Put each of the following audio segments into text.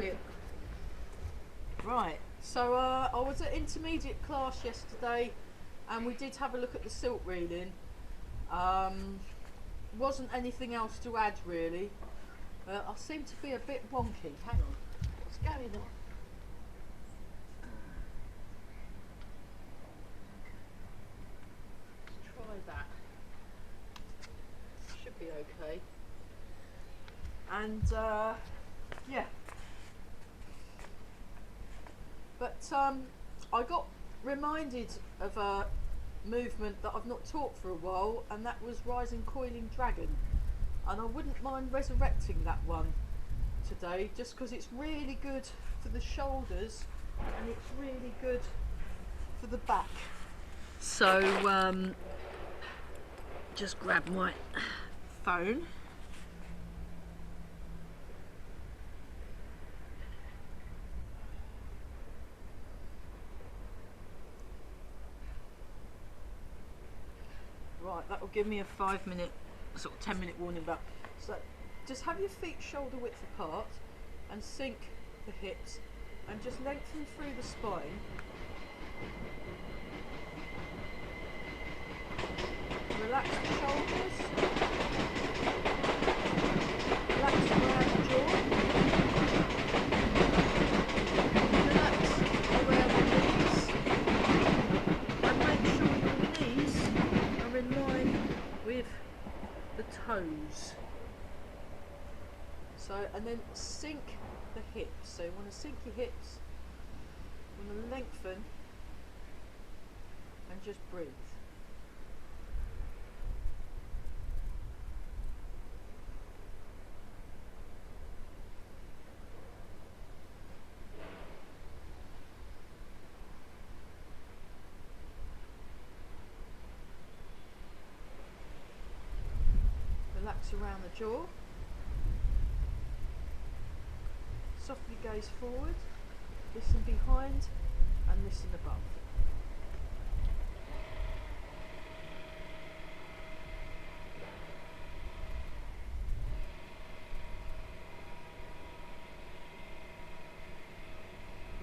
brilliant. Right, so I was at intermediate class yesterday and we did have a look at the silk reeling. Wasn't anything else to add really. I seem to be a bit wonky. Hang on, what's going on? Let's try that. Should be okay. And yeah. But I got reminded of a movement that I've not taught for a while, and that was Rising Coiling Dragon. And I wouldn't mind resurrecting that one today, just because it's really good for the shoulders and it's really good for the back. So just grab my phone. Right, that will give me a 5-minute, sort of 10-minute warning about. So just have your feet shoulder width apart and sink the hips and just lengthen through the spine. Relax the shoulders. Relax around the jaw. Relax around the knees. And make sure your knees are in line with the toes. So, and then sink the hips. So you want to sink your hips, you want to lengthen and just breathe. Relax around the jaw. Softly gaze forward, listen behind and listen above.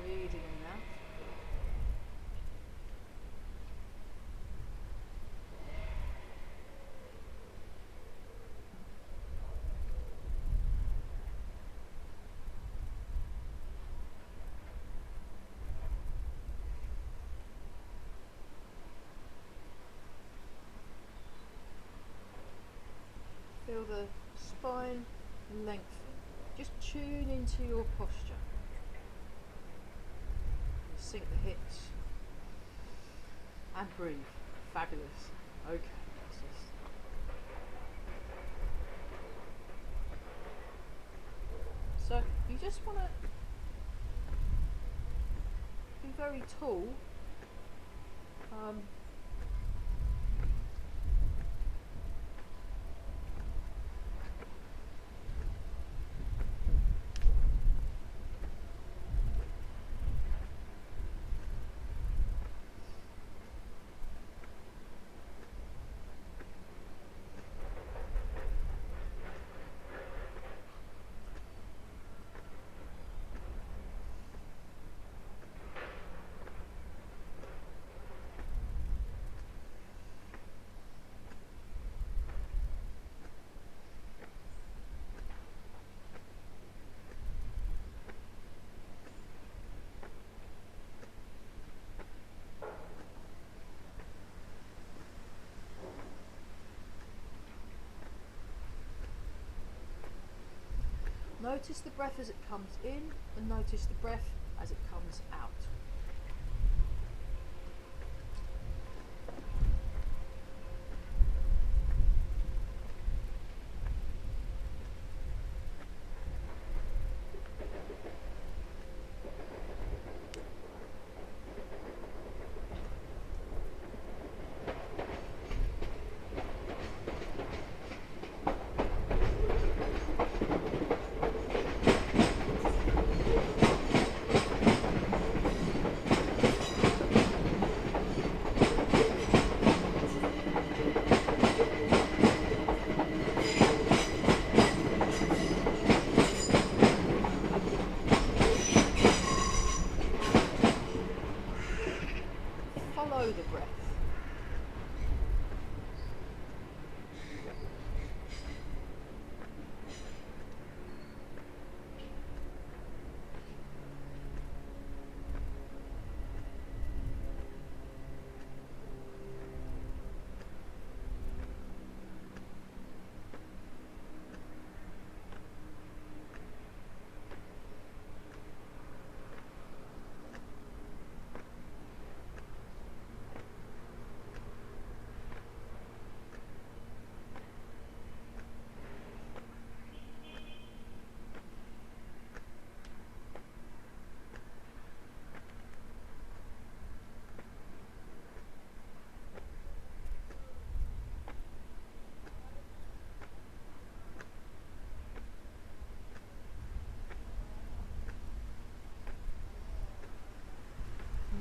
Breathing in and out. Feel the spine lengthen. Just tune into your posture. Sink the hips and breathe. Fabulous. Okay. So you just want to be very tall. Notice the breath as it comes in and notice the breath as it comes out.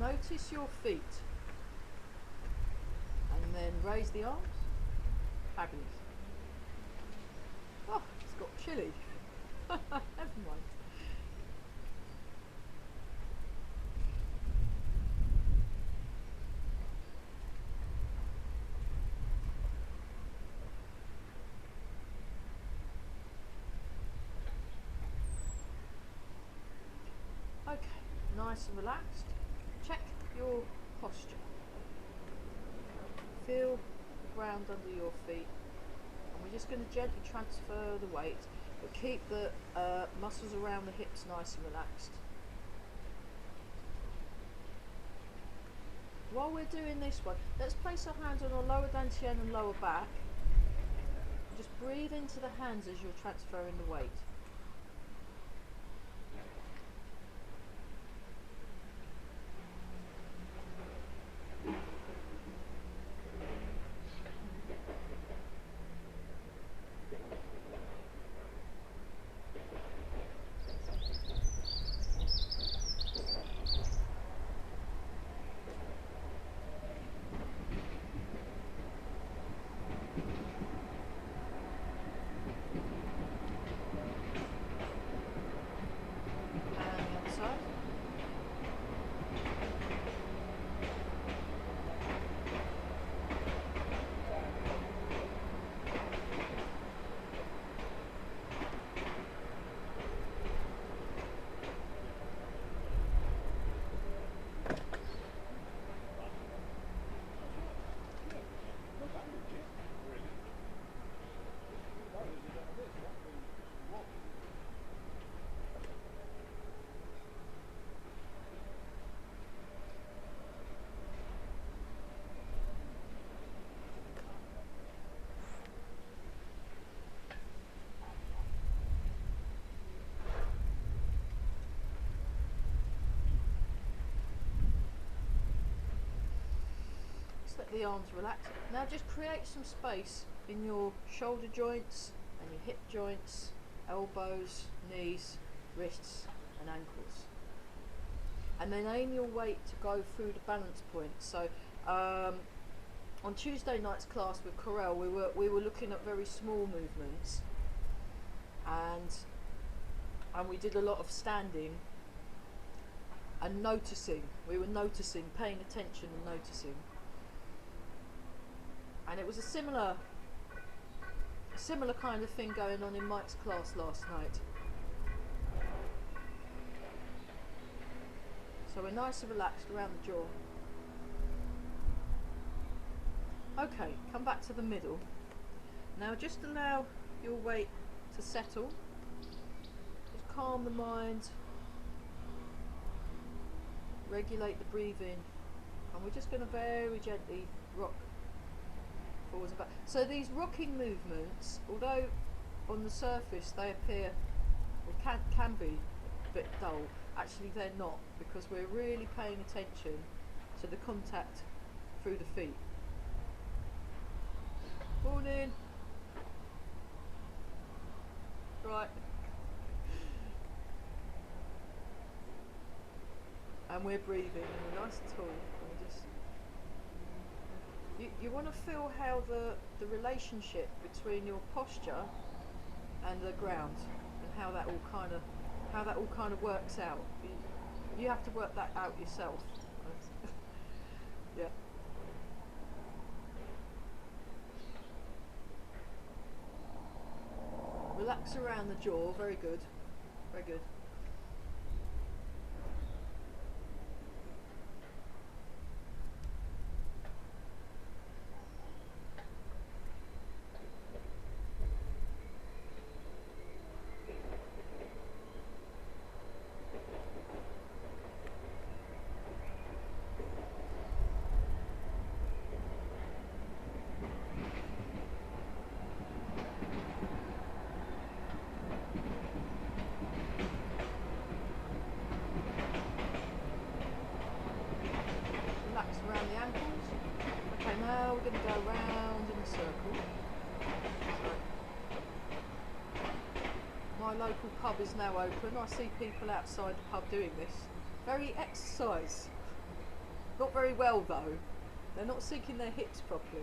notice your feet and then raise the arms. Fabulous. Oh, it's got chilly. Never mind. Okay, nice and relaxed. Check your posture. Feel the ground under your feet. And we're just going to gently transfer the weight, but keep the muscles around the hips nice and relaxed. While we're doing this one, let's place our hands on our lower dantian and lower back. Just breathe into the hands as you're transferring the weight. Let the arms relax. Now just create some space in your shoulder joints and your hip joints, elbows, knees, wrists and ankles. And then aim your weight to go through the balance point. So on Tuesday night's class with Corel, we were looking at very small movements, and we did a lot of standing and noticing. We were noticing, paying attention and noticing. And it was a similar kind of thing going on in Mike's class last night. So we're nice and relaxed around the jaw. Okay, come back to the middle. Now just allow your weight to settle. Just calm the mind. Regulate the breathing. And we're just going to very gently rock forwards and back. So these rocking movements, although on the surface they appear, or can be a bit dull, actually they're not, because we're really paying attention to the contact through the feet. Morning. Right. And we're breathing and we're nice and tall. And we just you want to feel how the relationship between your posture and the ground, and how that all kind of works out. You have to work that out yourself. Yeah. Relax around the jaw. Very good. Very good. Around the ankles. Okay, now we're going to go round in a circle. So, my local pub is now open. I see people outside the pub doing this. Very exercise. Not very well though. They're not sinking their hips properly.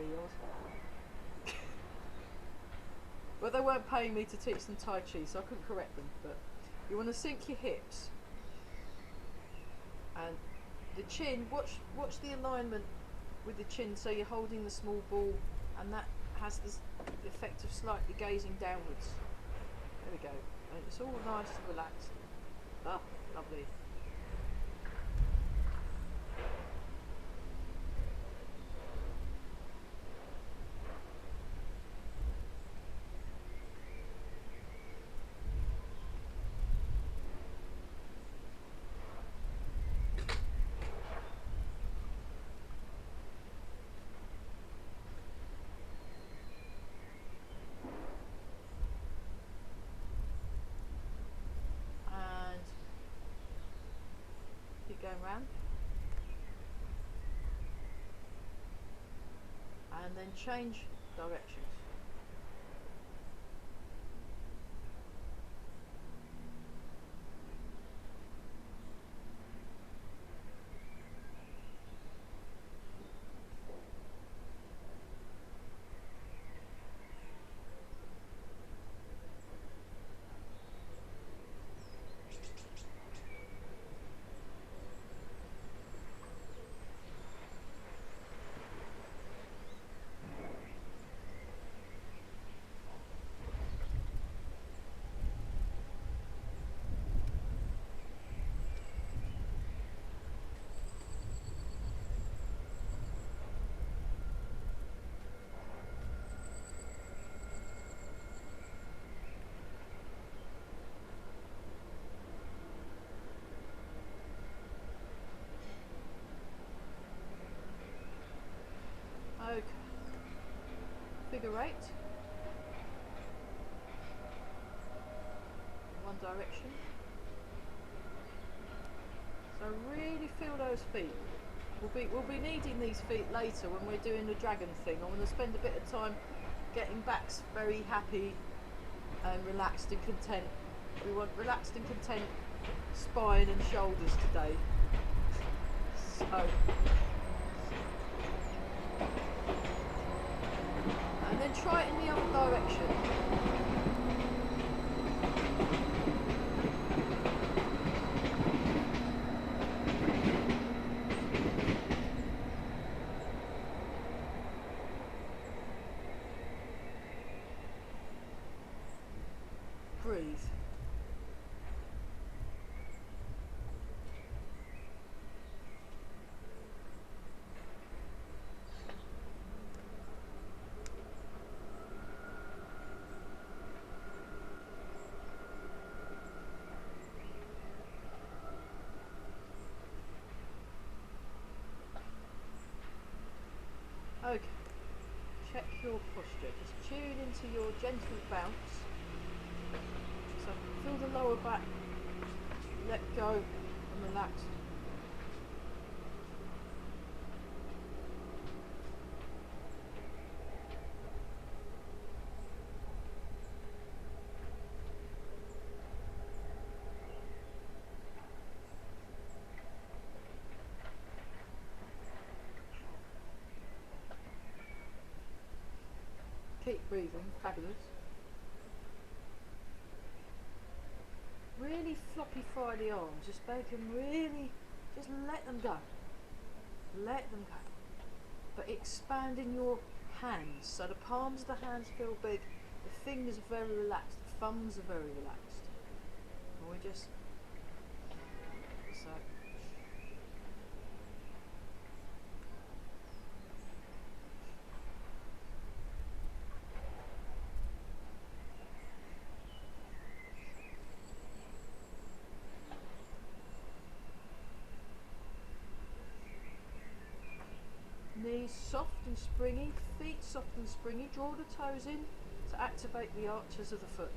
But they weren't paying me to teach them Tai Chi, so I couldn't correct them. But you want to sink your hips. And the chin, watch the alignment with the chin, so you're holding the small ball, and that has the effect of slightly gazing downwards. There we go. And it's all nice and relaxed. Oh, lovely. Going round, and then change directions. Okay, figure eight, one direction. So really feel those feet. We'll be needing these feet later when we're doing the dragon thing. I want to spend a bit of time getting backs very happy and relaxed and content. We want relaxed and content spine and shoulders today. So. And then try it in the other direction. Breathe. Okay, check your posture, just tune into your gentle bounce. So feel the lower back, let go and relax. Keep breathing, fabulous. Really floppy fry the arms, just make them really, just let them go. Let them go. But expanding your hands, so the palms of the hands feel big, the fingers are very relaxed, the thumbs are very relaxed. And we just, so. Knees soft and springy, feet soft and springy, draw the toes in to activate the arches of the foot.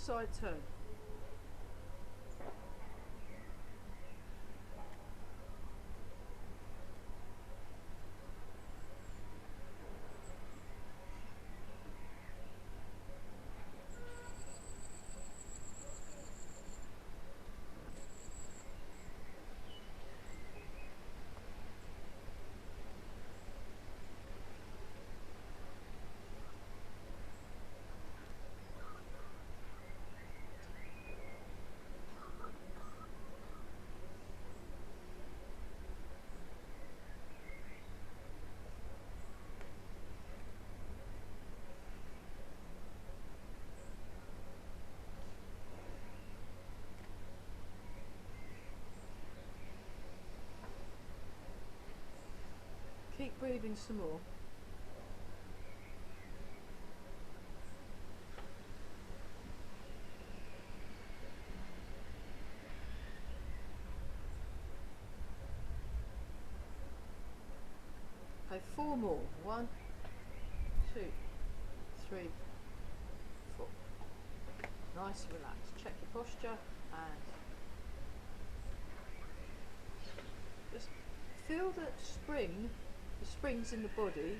side turn. Keep breathing some more. Okay, 4 more. 1, 2, 3, 4. Nice and relaxed. Check your posture and just feel that spring, the springs in the body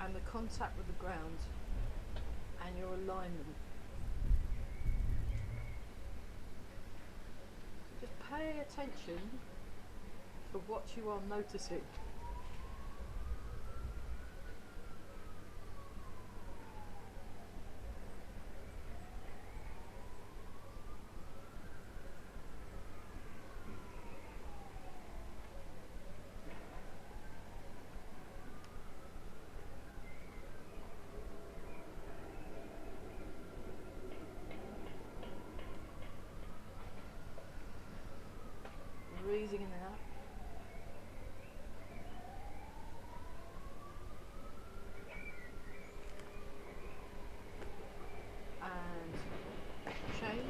and the contact with the ground and your alignment. Just pay attention to what you are noticing. Breathing in and out. And change.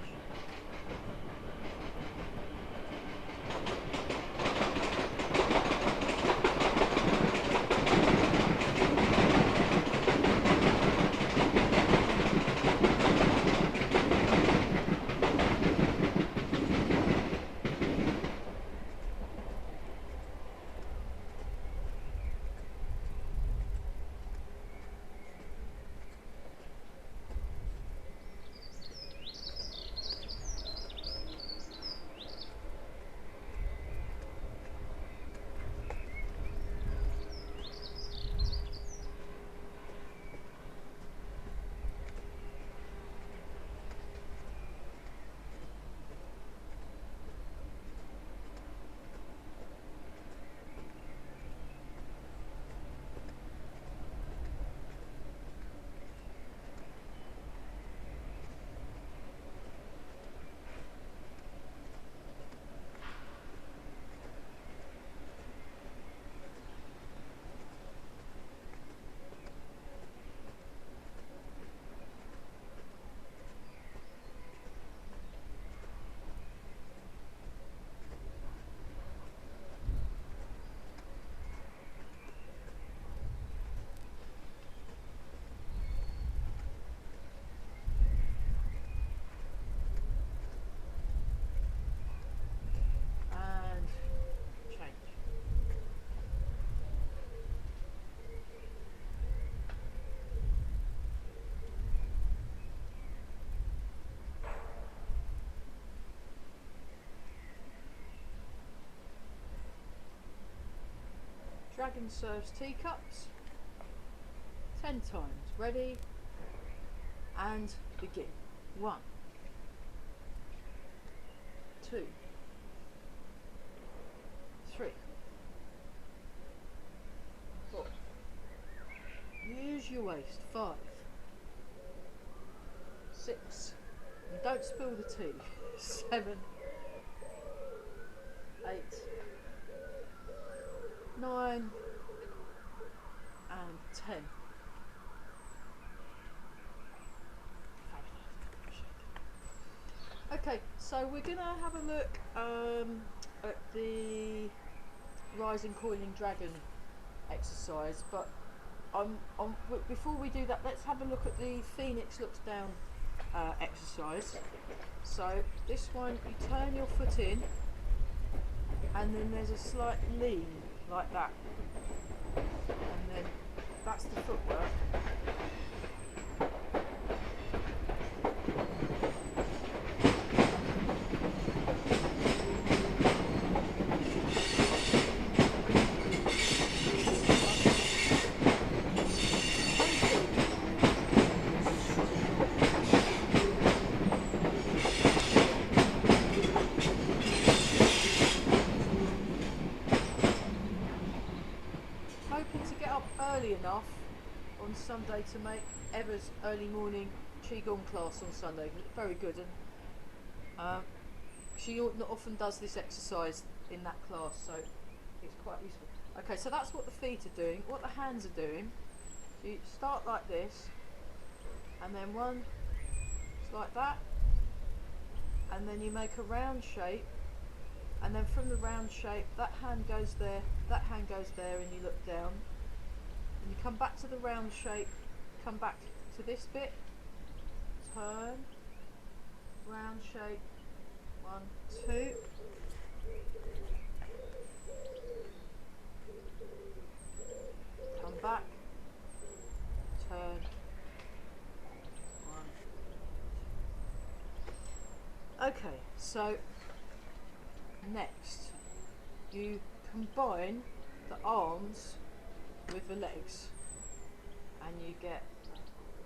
Dragon serves teacups 10 times. Ready? And begin. 1, 2, 3, 4. Use your waist. 5, 6. And don't spill the tea. 7, 8, 9 and 10. Okay, so we're going to have a look at the Rising Coiling Dragon exercise, but before we do that, let's have a look at the Phoenix looks down exercise. So this one, you turn your foot in, and then there's a slight lean like that, and then that's the footwork. Enough on Sunday to make Eva's early morning Qigong class on Sunday. Very good, and she not often does this exercise in that class, so it's quite useful. Okay, so that's what the feet are doing. What the hands are doing, so you start like this, and then one is like that, and then you make a round shape, and then from the round shape that hand goes there, that hand goes there, and you look down. You come back to the round shape, come back to this bit, turn, round shape, 1, 2. Come back, turn, 1. Okay, so next you combine the arms with the legs, and you get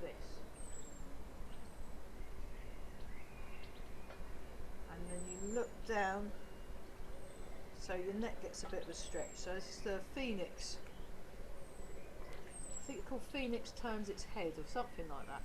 this, and then you look down so your neck gets a bit of a stretch. So this is the phoenix. I think it's called phoenix turns its head or something like that.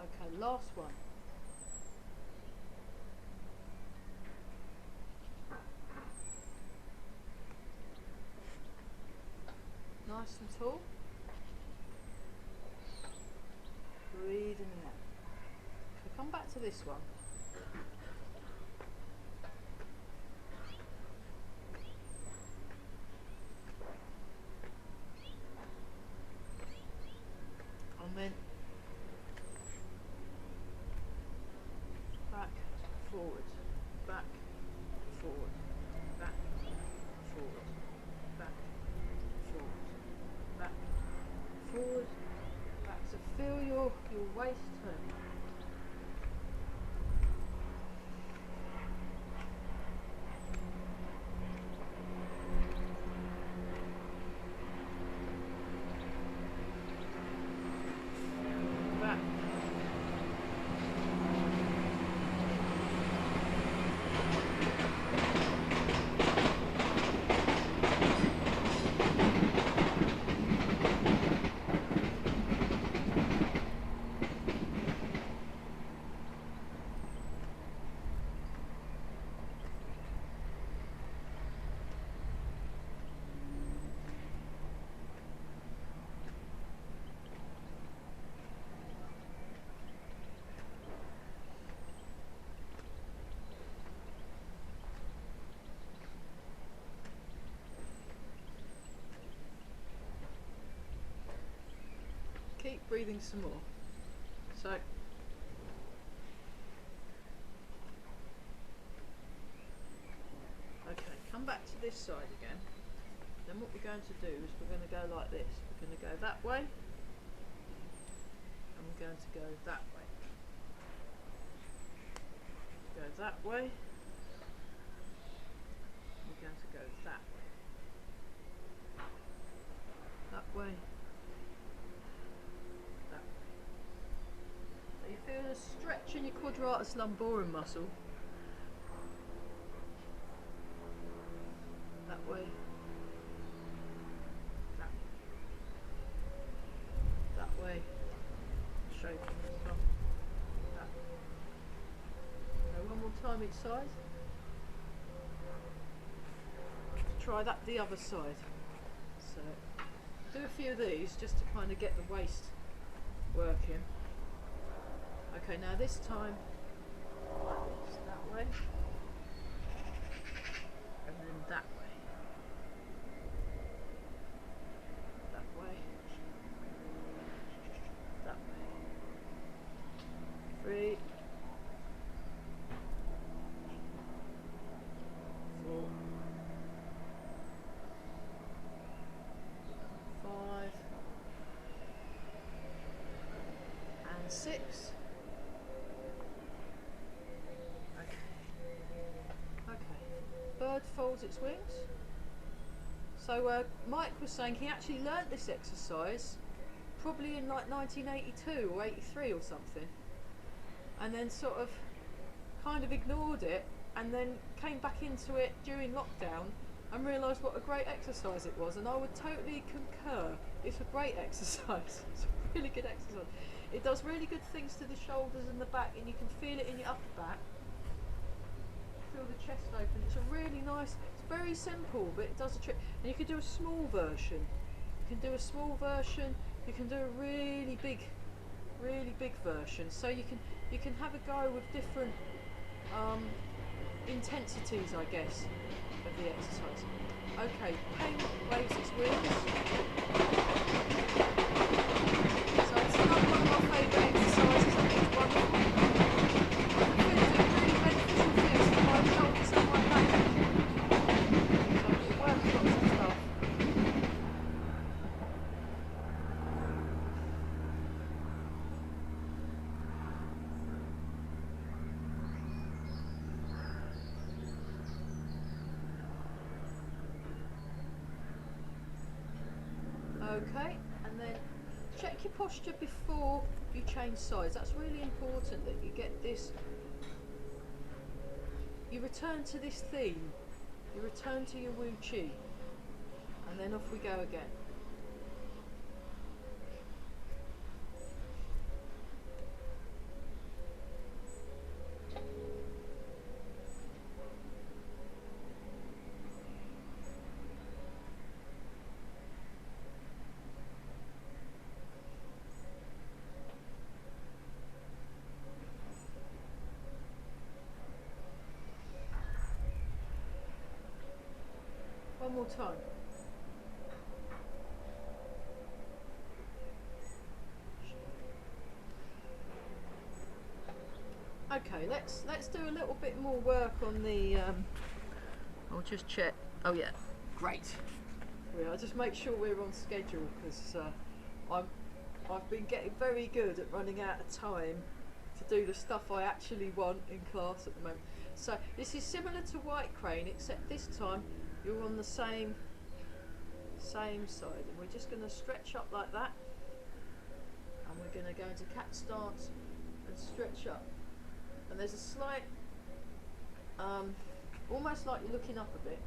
Okay, last one. Nice and tall. Breathe in and out. Okay, come back to this one. And then back, forward, back, forward, back, forward, back, forward, back, forward, back. So feel your waist turn. Back. Keep breathing some more. So okay, come back to this side again. Then what we're going to do is we're going to go like this. We're going to go that way, and we're going to go that way. Go that way. We're going to go that way. That way. That way. So you feel a stretch in your quadriceps. nice lumborum muscle. That way. That way. Show you as well. That. Now one more time each side. Try that the other side. So do a few of these just to kind of get the waist working. Okay, now this time just that way and then that way. That way. That way. 3, 4, 5 and 6. Bird folds its wings. So Mike was saying he actually learnt this exercise probably in like 1982 or 83 or something, and then sort of kind of ignored it, and then came back into it during lockdown and realised what a great exercise it was. And I would totally concur. It's a great exercise. It's a really good exercise. It does really good things to the shoulders and the back, and you can feel it in your upper back. Feel the chest open. It's a really nice, it's very simple, but it does a trick. And you can do a small version. You can do a small version. You can do a really big version. So you can have a go with different intensities, I guess, of the exercise. Okay, pain waves its wings. So it's another one of my favourite exercises. I think it's wonderful. Okay, and then check your posture before you change sides. That's really important that you get this, you return to this theme, you return to your Wu Chi, and then off we go again. One more time. Okay, let's do a little bit more work on the. I'll just check. Oh yeah, great. I'll just make sure we're on schedule because I've been getting very good at running out of time to do the stuff I actually want in class at the moment. So this is similar to white crane, except this time you're on the same side, and we're just going to stretch up like that, and we're going to go into cat stance and stretch up, and there's a slight almost like you're looking up a bit,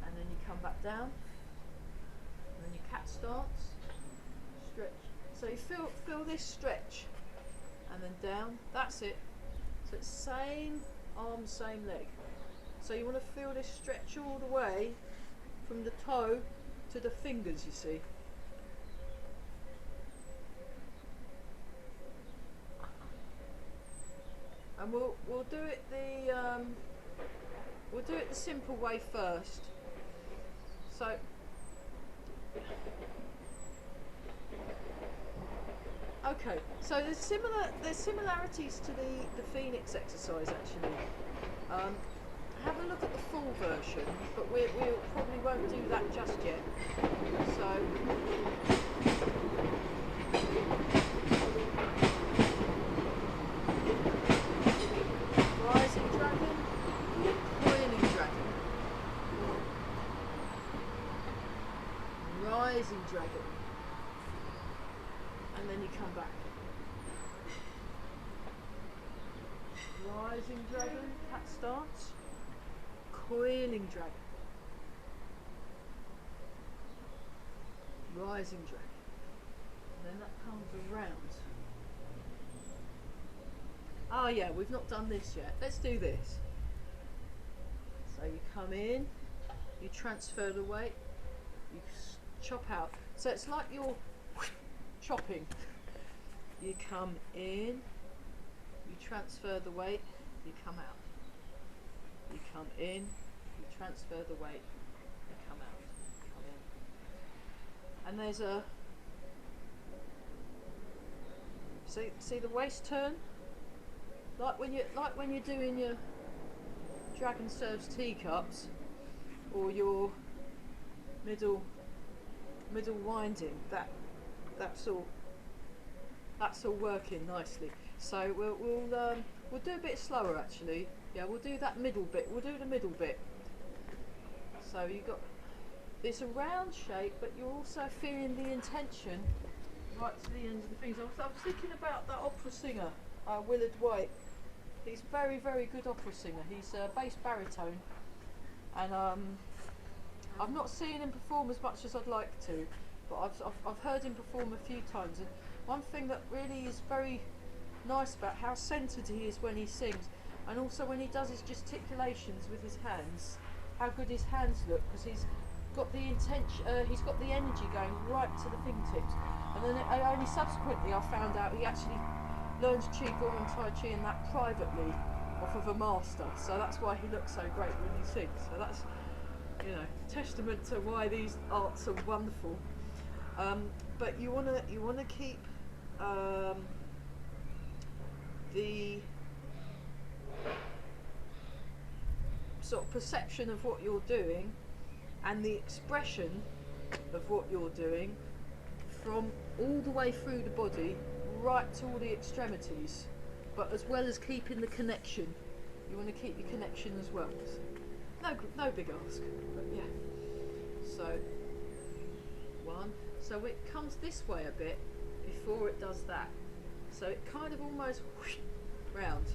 and then you come back down, and then you cat stance, stretch. So you feel this stretch, and then down. That's it. So it's same arm, same leg. So you want to feel this stretch all the way from the toe to the fingers, you see. And we'll do it the simple way first. So okay, so there's similarities to the Phoenix exercise actually. Have a look at the full version, but we probably won't do that just yet. So Rising Dragon, Coiling Dragon, Rising Dragon, and then you come back. Rising Dragon, cat stance, Coiling Dragon, Rising Dragon, and then that comes around. Oh yeah, we've not done this yet. Let's do this. So you come in, you transfer the weight, you chop out. So it's like you're chopping. You come in, you transfer the weight, you come out. You come in, you transfer the weight, you come out. Come in. And there's a, see the waist turn? Like when you're doing your Dragon serves teacups or your middle winding, that's all working nicely. So we'll do a bit slower actually. Yeah, we'll do that middle bit. We'll do the middle bit. So you got this a round shape, but you're also feeling the intention right to the end of the fingers. I was thinking about that opera singer, Willard White. He's a very, very good opera singer. He's a bass baritone, and I've not seen him perform as much as I'd like to, but I've heard him perform a few times. And one thing that really is very nice about how centered he is when he sings, and also when he does his gesticulations with his hands, how good his hands look, because he's got the intention, he's got the energy going right to the fingertips. And then only subsequently I found out he actually learns Qigong and Tai Chi and that privately off of a master, so that's why he looks so great when he sings. So that's, you know, testament to why these arts are wonderful. But you wanna keep the sort of perception of what you're doing and the expression of what you're doing from all the way through the body right to all the extremities, but as well as keeping the connection. You want to keep your connection as well. No big ask, but yeah. So one, so it comes this way a bit before it does that, so it kind of almost whoosh, round.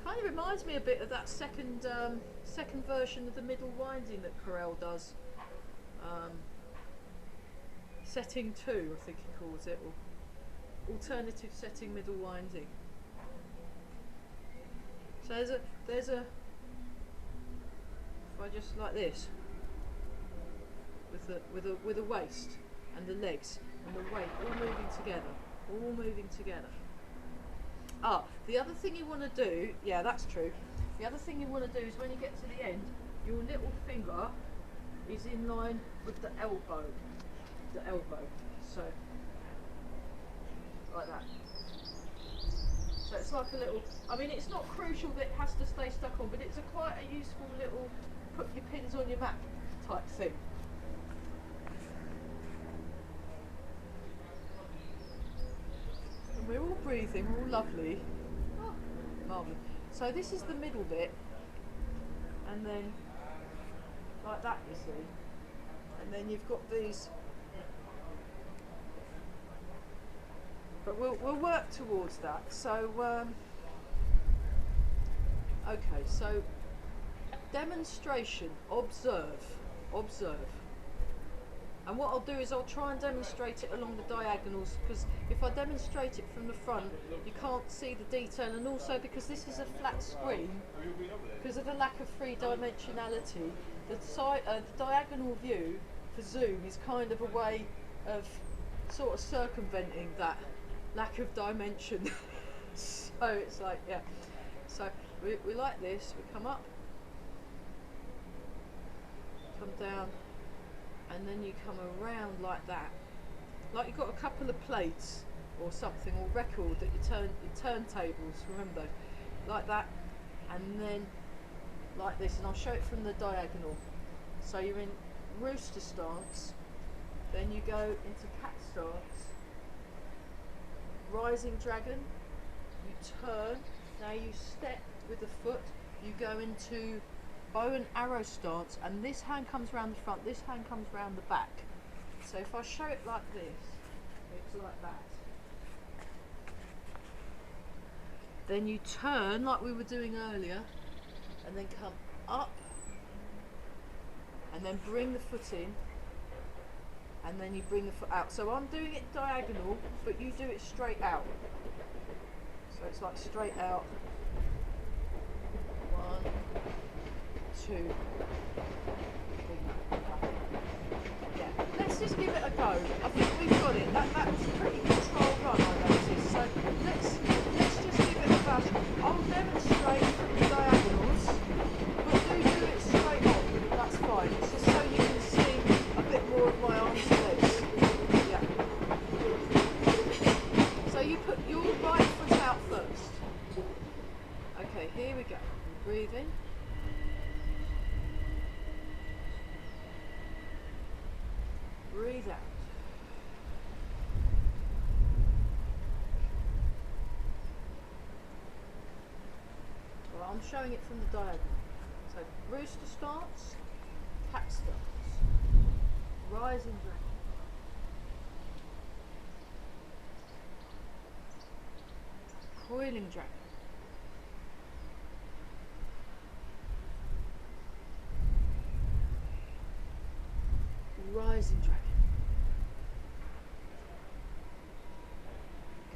Kind of reminds me a bit of that second version of the middle winding that Carell does. Setting 2, I think he calls it, or alternative setting middle winding. So there's a if I just like this with a waist and the legs and the weight all moving together. Ah, the other thing you want to do, yeah, that's true. The other thing you want to do is when you get to the end, your little finger is in line with the elbow. So like that. So it's like a little, I mean, it's not crucial that it has to stay stuck on, but it's quite a useful little put your pins on your map type thing. And we're all breathing, we're all lovely. Oh, marvellous. So this is the middle bit, and then like that, you see. And then you've got these, but we'll work towards that. So okay, so demonstration, observe. And what I'll do is I'll try and demonstrate it along the diagonals, because if I demonstrate it from the front, you can't see the detail, and also because this is a flat screen, because of the lack of three-dimensionality, the diagonal view for Zoom is kind of a way of sort of circumventing that lack of dimension. So it's like, yeah. So we like this, we come up, come down, and then you come around like that, like you've got a couple of plates or something, or record that you turn, your turntables, remember, like that, and then like this, and I'll show it from the diagonal. So you're in rooster stance, then you go into cat stance, rising dragon, you turn, now you step with the foot, you go into bow and arrow stance, and this hand comes round the front, this hand comes round the back. So if I show it like this, it's like that. Then you turn like we were doing earlier, and then come up, and then bring the foot in, and then you bring the foot out. So I'm doing it diagonal, but you do it straight out. So it's like straight out. 1, 2. Yeah, let's just give it a go. I think we've got it. That was a pretty controlled run, I noticed. So let's just give it a bash. I'll demonstrate from the diagonals, but do it straight on. That's fine. It's just so you can see a bit more of my arms and legs. Yeah. So you put your right foot out first. Okay, here we go. Breathe in. Breathe out. Well, I'm showing it from the diagonal. So rooster starts, cat starts, rising dragon, coiling dragon, rising dragon.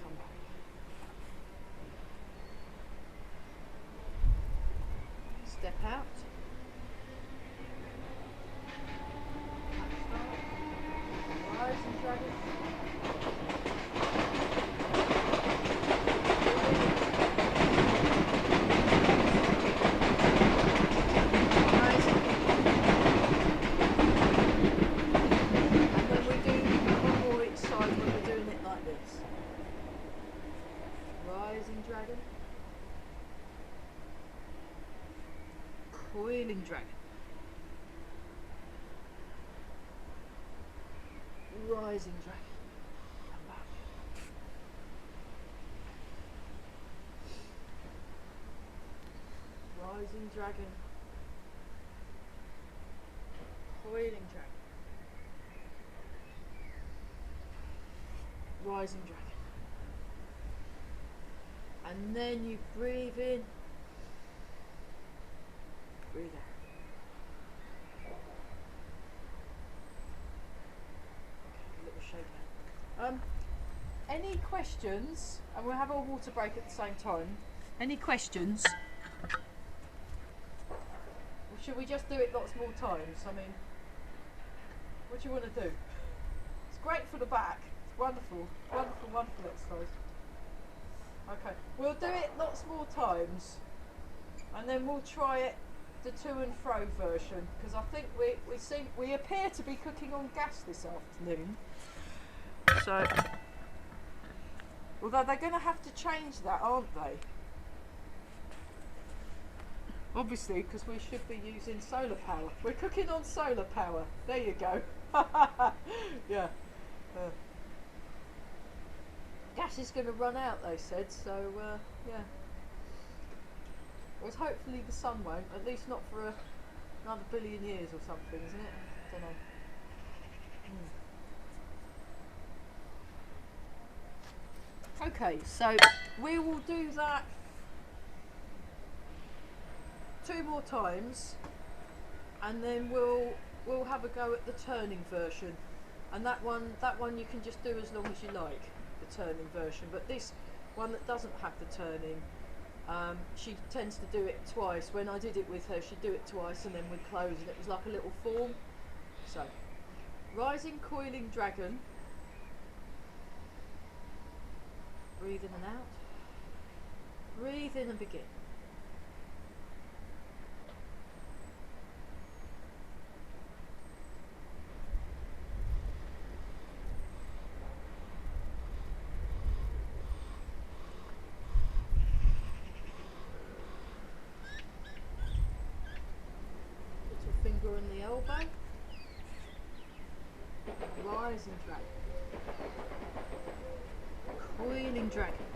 Come back. Step out. Rising dragon. Dragon, Coiling Dragon, Rising Dragon, come back, Rising Dragon, Coiling Dragon, Rising Dragon. And then you breathe in, breathe out. Okay, a little shake out. Any questions? And we'll have our water break at the same time. Any questions? Or should we just do it lots more times? I mean, what do you want to do? It's great for the back. It's wonderful, wonderful, wonderful exercise. Okay, we'll do it lots more times, and then we'll try it the to and fro version, because I think we appear to be cooking on gas this afternoon. So, although they're going to have to change that, aren't they? Obviously, because we should be using solar power. We're cooking on solar power. There you go. Yeah. Gas is going to run out, they said, so yeah. Well, hopefully the sun won't, at least not for another billion years or something, isn't it? Don't know. Okay, so we will do that 2 more times, and then we'll have a go at the turning version, and that one you can just do as long as you like, the turning version. But this one that doesn't have the turning, she tends to do it twice. When I did it with her, she'd do it twice and then we'd close, and it was like a little form. So, rising coiling dragon, breathe in and out, breathe in and begin. Finger on the elbow, rising dragon, coiling dragon,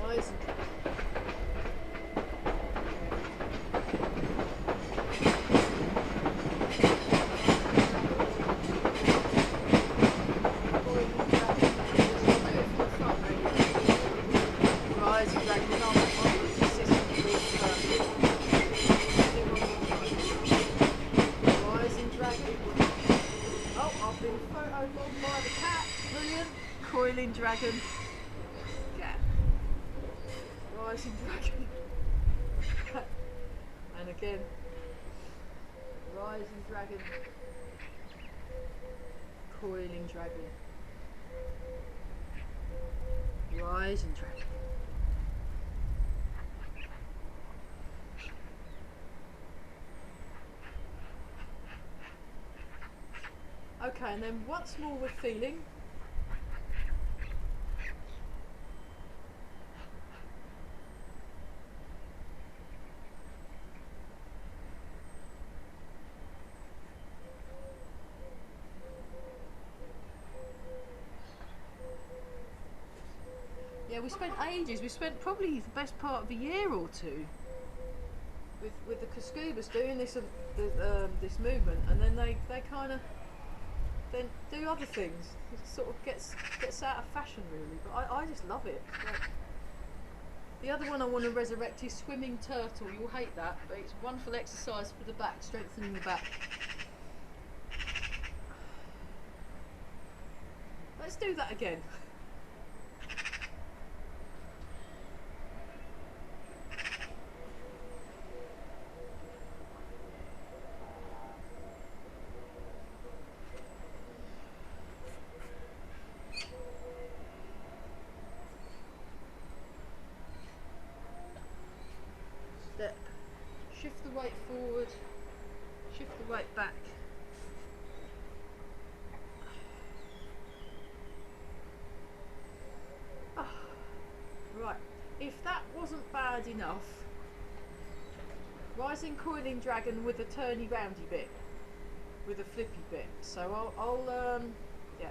rising dragon, coiling dragon. Just do it for fun. Coiling Dragon. Gap. Rising Dragon. And again. Rising Dragon. Coiling Dragon. Rising Dragon. Okay, and then once more we're feeling. Yeah, we spent ages. We spent probably the best part of a year or two with the Kascubas doing this this movement, and then they kind of then do other things. It sort of gets out of fashion really, but I just love it. Like, the other one I want to resurrect is swimming turtle. You'll hate that, but it's a wonderful exercise for the back, strengthening the back. Let's do that again. Step, shift the weight forward, shift the weight back. Oh, right, if that wasn't bad enough, rising coiling dragon with a turny roundy bit, with a flippy bit. So I'll yeah.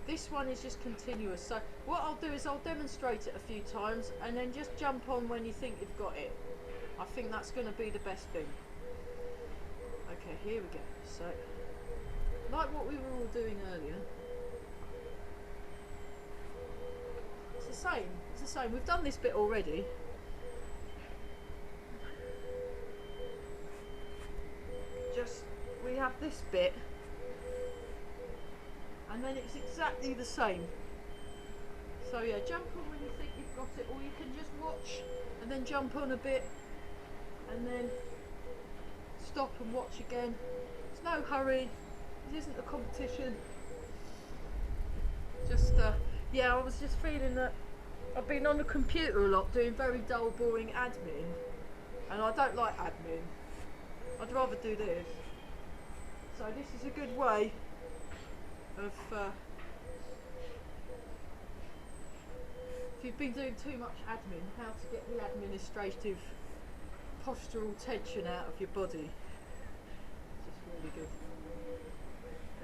This one is just continuous. So what I'll do is I'll demonstrate it a few times and then just jump on when you think you've got it. I think that's going to be the best thing. Okay, here we go. So, like what we were all doing earlier. It's the same. It's the same. We've done this bit already. Just, we have this bit. And then it's exactly the same. So yeah, jump on when you think you've got it, or you can just watch and then jump on a bit and then stop and watch again. There's no hurry, this isn't a competition. Just yeah, I was just feeling that I've been on the computer a lot doing very dull, boring admin, and I don't like admin. I'd rather do this. So this is a good way of if you've been doing too much admin, how to get the administrative postural tension out of your body. It's just really good.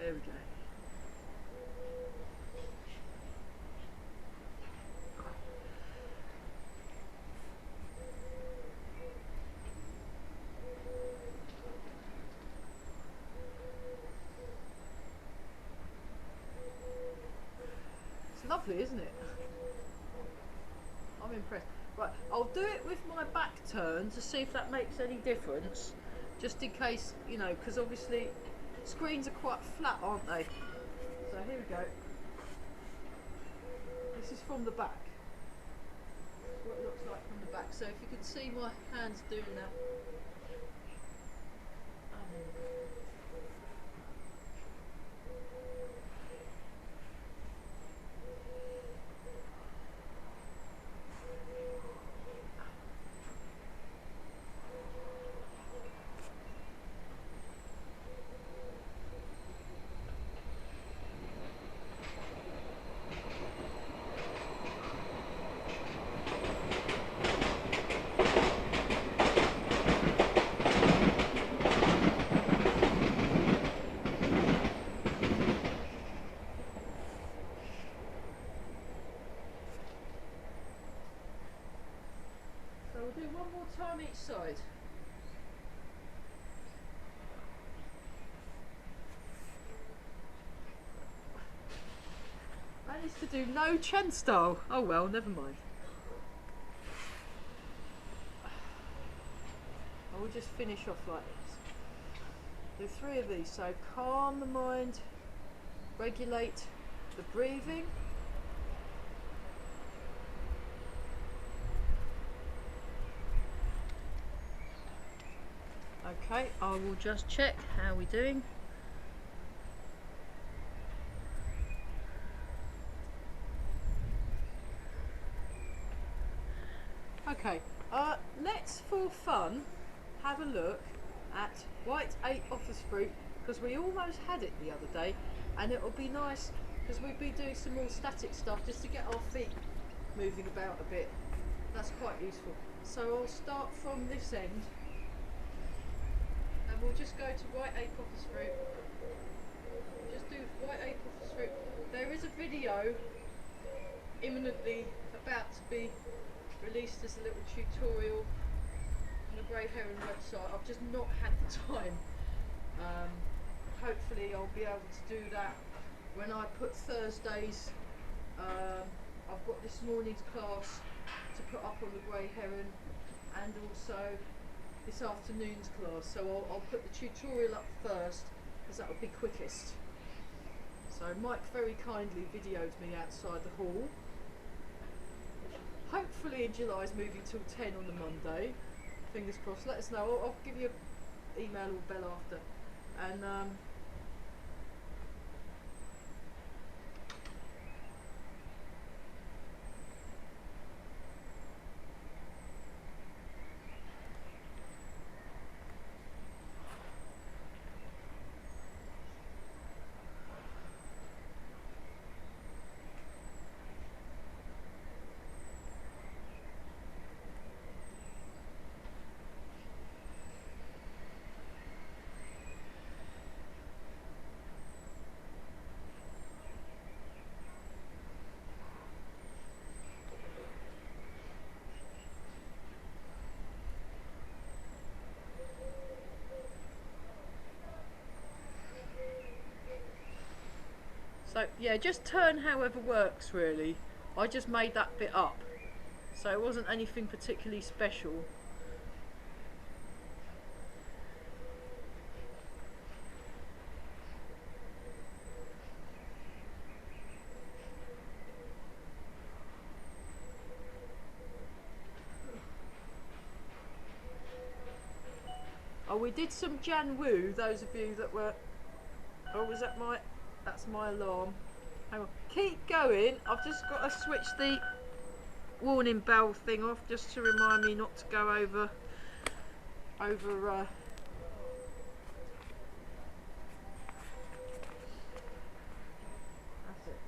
There we go. It's lovely, isn't it? I'm impressed. Right, I'll do it with my back turn to see if that makes any difference, just in case, you know, because obviously screens are quite flat, aren't they? So here we go. This is from the back. What it looks like from the back. So if you can see my hands doing that. We'll do one more time each side. Managed to do no Chen style. Oh well, never mind. I will just finish off like this. Do 3 of these. So calm the mind, regulate the breathing, Okay, I will just check how we're doing. Okay, let's for fun have a look at white 8 office fruit, because we almost had it the other day, and it'll be nice because we'll be doing some more static stuff just to get our feet moving about a bit. That's quite useful. So I'll start from this end and we'll just go to white 8 office fruit. We'll just do white 8 office fruit. There is a video imminently about to be released as a little tutorial on the Grey Heron website. I've just not had the time. Hopefully I'll be able to do that when I put Thursdays. I've got this morning's class to put up on the Grey Heron, and also this afternoon's class, so I'll put the tutorial up first because that would be quickest. So Mike very kindly videoed me outside the hall. Hopefully in July's moving till 10 on the Monday. Fingers crossed. Let us know. I'll give you an email or bell after. And so yeah, just turn however works really. I just made that bit up, so it wasn't anything particularly special. Oh, we did some Jan Wu, those of you that were... Oh, was that my... That's my alarm. Hang on. Keep going. I've just got to switch the warning bell thing off just to remind me not to go over... That's it.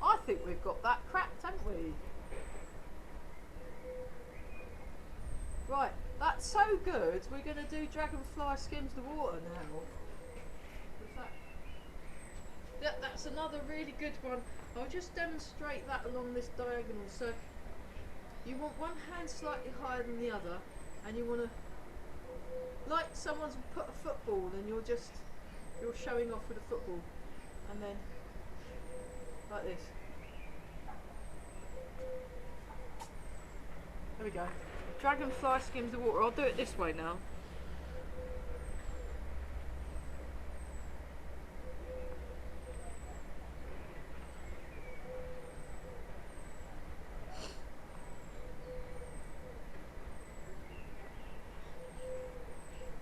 I think we've got that cracked, haven't we? Right, that's so good. We're going to do Dragonfly Skims the Water now. That's another really good one. I'll just demonstrate that along this diagonal. So you want one hand slightly higher than the other, and you want to, like someone's put a football and you're showing off with a football, and then like this. There we go. Dragonfly skims the water. I'll do it this way now.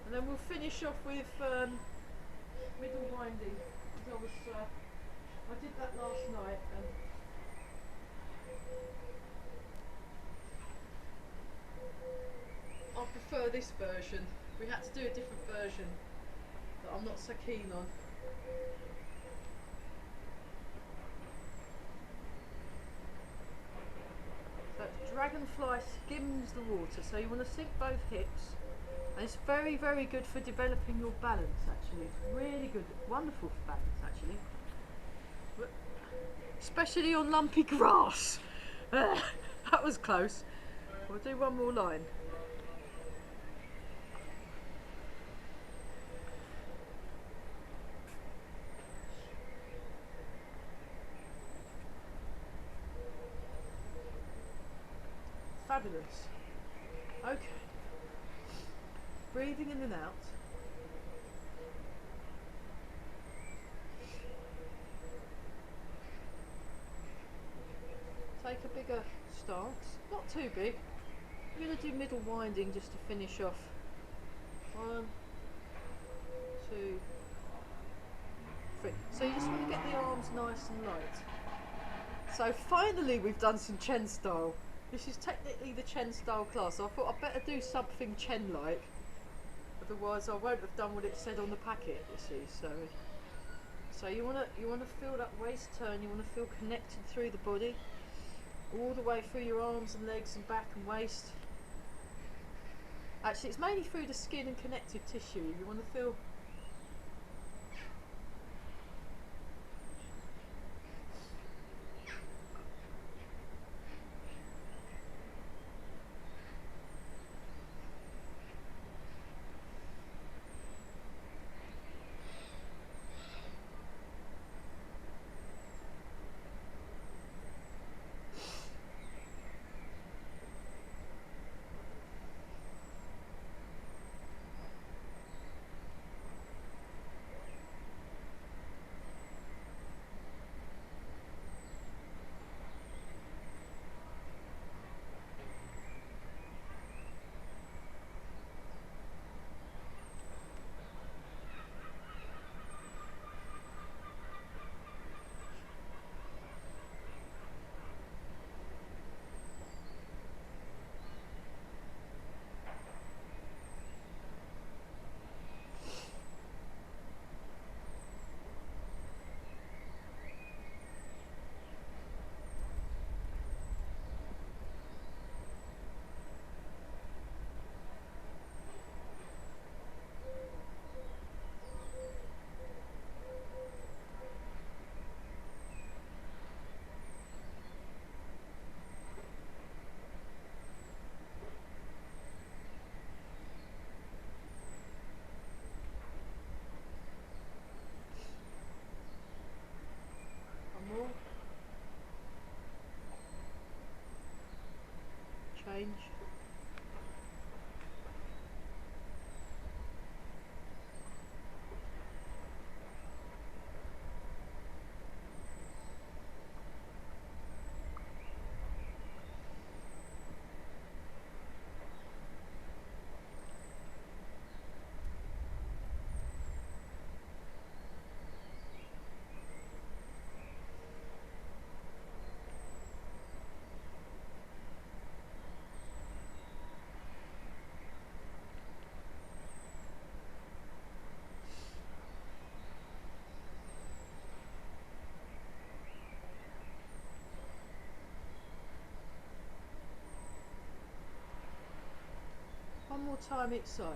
And then we'll finish off with middle winding. I did that last night, and I prefer this version. We had to do a different version that I'm not so keen on. So Dragonfly skims the water, so you want to sink both hips, and it's very, very good for developing your balance actually. It's really good, wonderful for balance actually. But especially on lumpy grass. That was close. We'll do one more line. Fabulous. Okay. Breathing in and out. take a bigger stance, not too big. I'm going to do middle winding just to finish off. 1, 2, 3. So you just want to get the arms nice and light. So finally we've done some Chen style. This is technically the Chen style class. So I thought I'd better do something Chen like. Otherwise I won't have done what it said on the packet, you see. So you wanna feel that waist turn, you wanna feel connected through the body. All the way through your arms and legs and back and waist. Actually it's mainly through the skin and connective tissue. You wanna feel. Change. One more time each side.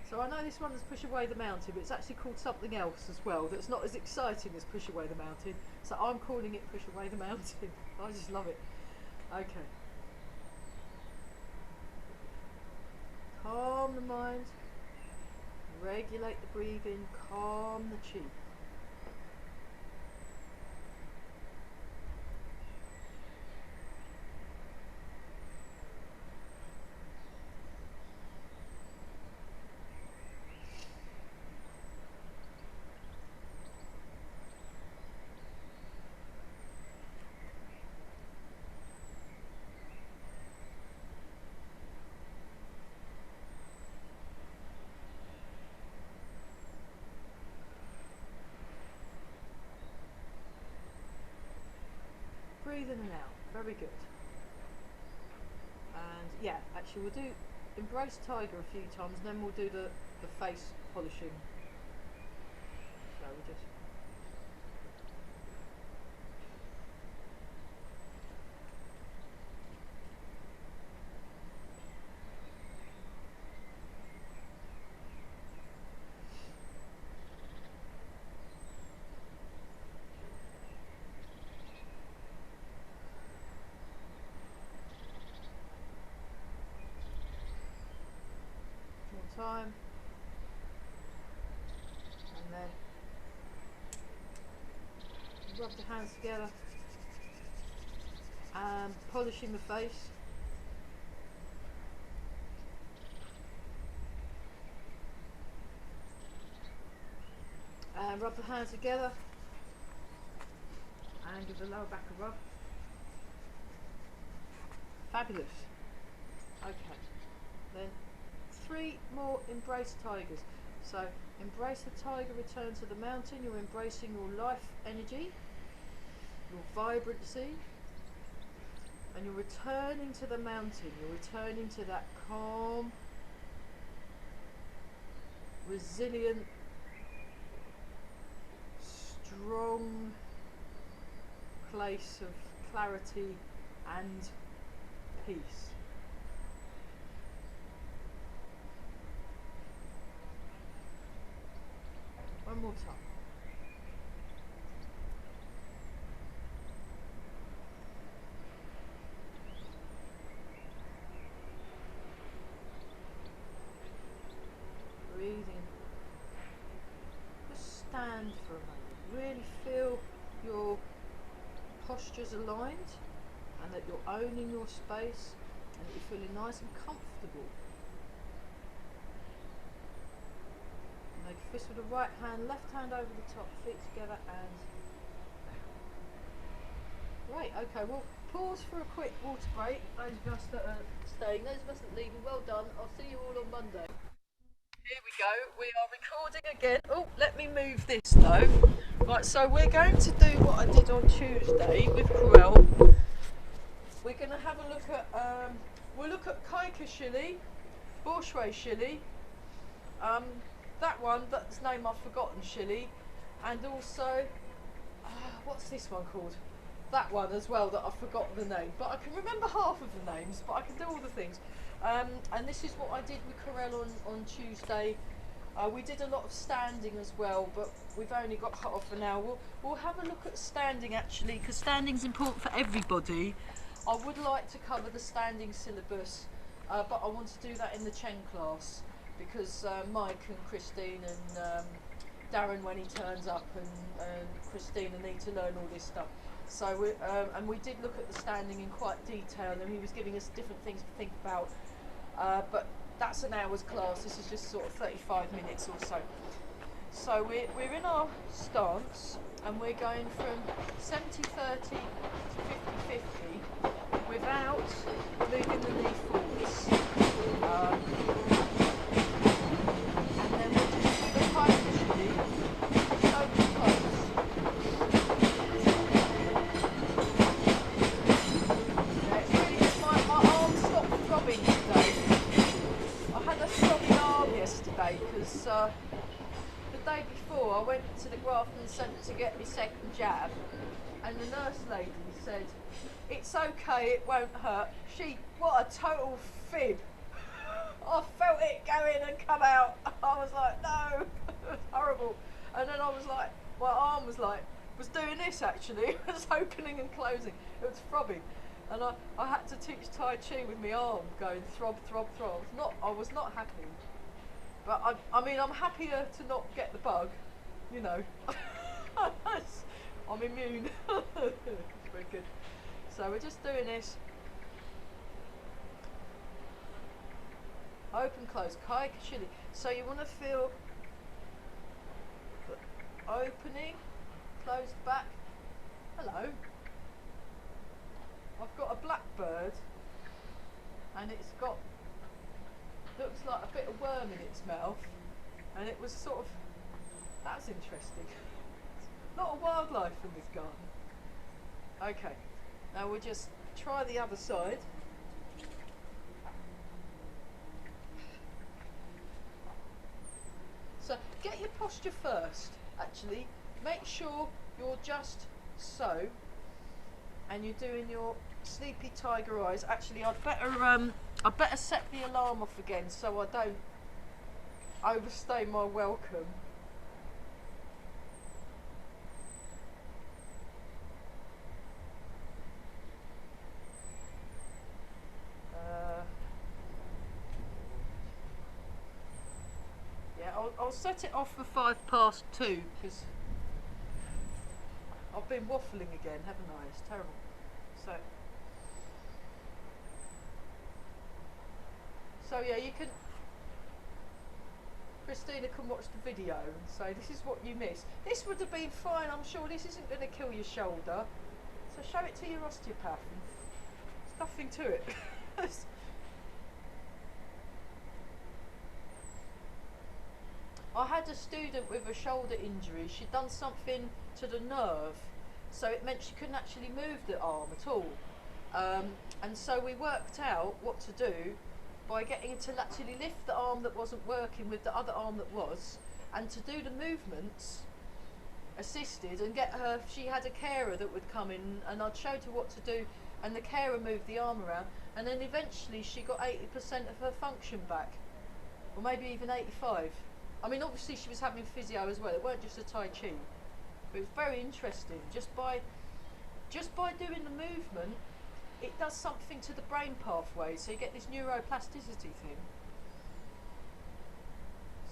So I know this one is Push Away the Mountain, but it's actually called something else as well that's not as exciting as Push Away the Mountain. So I'm calling it Push Away the Mountain. I just love it. Okay. Calm the mind. Regulate the breathing. Calm the chi. Breathe in and out, very good. And yeah, actually we'll do Embrace Tiger a few times and then we'll do the face polishing. So we'll just. Time and then rub the hands together and polishing the face. And rub the hands together. And give the lower back a rub. Fabulous. Okay. Then 3 more embrace tigers. So embrace the tiger, return to the mountain. You're embracing your life energy, your vibrancy, and you're returning to the mountain. You're returning to that calm, resilient, strong place of clarity and peace. One more time. Breathing. Just stand for a moment. Really feel your postures aligned and that you're owning your space and that you're feeling nice and comfortable. Make a fist with the right hand, left hand over the top, feet together and down. Great, okay, we'll pause for a quick water break. Those of us that are staying, those of us that leaving, well done. I'll see you all on Monday. Here we go, we are recording again. Oh, let me move this though. Right, so we're going to do what I did on Tuesday with Corel. We're going to have a look at, we'll look at Kaika Shili, Borshui Shili, that one, that's name I've forgotten, Shili, and also, what's this one called? That one as well that I've forgotten the name, but I can remember half of the names, but I can do all the things. And this is what I did with Corel on Tuesday. We did a lot of standing as well, but we've only got half an hour. We'll have a look at standing actually, because standing's important for everybody. I would like to cover the standing syllabus, but I want to do that in the Chen class, because Mike and Christine and Darren, when he turns up, and Christina need to learn all this stuff. So and we did look at the standing in quite detail, and he was giving us different things to think about. But that's an hour's class. This is just sort of 35 minutes or so. So we're in our stance, and we're going from 70-30 to 50-50 without moving the knee forwards. And then we'll just do the high initially, just open close. Yeah, it's really just my arm stopped throbbing today. I had a throbbing arm yesterday because the day before I went to the Grafton Centre to get my second jab, and the nurse lady said, "It's okay, it won't hurt." What a total fib. I felt it go in and come out. I was like, no, it was horrible. And then I was like, my arm was doing this actually. It was opening and closing. It was throbbing. And I had to teach Tai Chi with my arm going throb, throb, throb. I was not happy. But I mean, I'm happier to not get the bug, you know. I'm immune. It's very good. So we're just doing this. Open, close, Kaika Shili. So you want to feel the opening, closed back. Hello. I've got a blackbird, and it's got, looks like a bit of worm in its mouth, and it was sort of, that's interesting. A lot of wildlife in this garden. Okay, now we'll just try the other side. So get your posture first, actually. Make sure you're just so, and you're doing your sleepy tiger eyes. Actually, I'd better set the alarm off again so I don't overstay my welcome. I'll set it off for 2:05 because I've been waffling again, haven't I? It's terrible. So yeah, you can. Christina can watch the video and say, this is what you missed. This would have been fine, I'm sure. This isn't going to kill your shoulder. So show it to your osteopath. There's nothing to it. I had a student with a shoulder injury. She'd done something to the nerve, so it meant she couldn't actually move the arm at all. And so we worked out what to do by getting her to actually lift the arm that wasn't working with the other arm that was, and to do the movements assisted, and get her, she had a carer that would come in and I'd showed her what to do, and the carer moved the arm around, and then eventually she got 80% of her function back, or maybe even 85. I mean, obviously she was having physio as well, it weren't just a Tai Chi, but it was very interesting. Just by doing the movement, it does something to the brain pathway, so you get this neuroplasticity thing.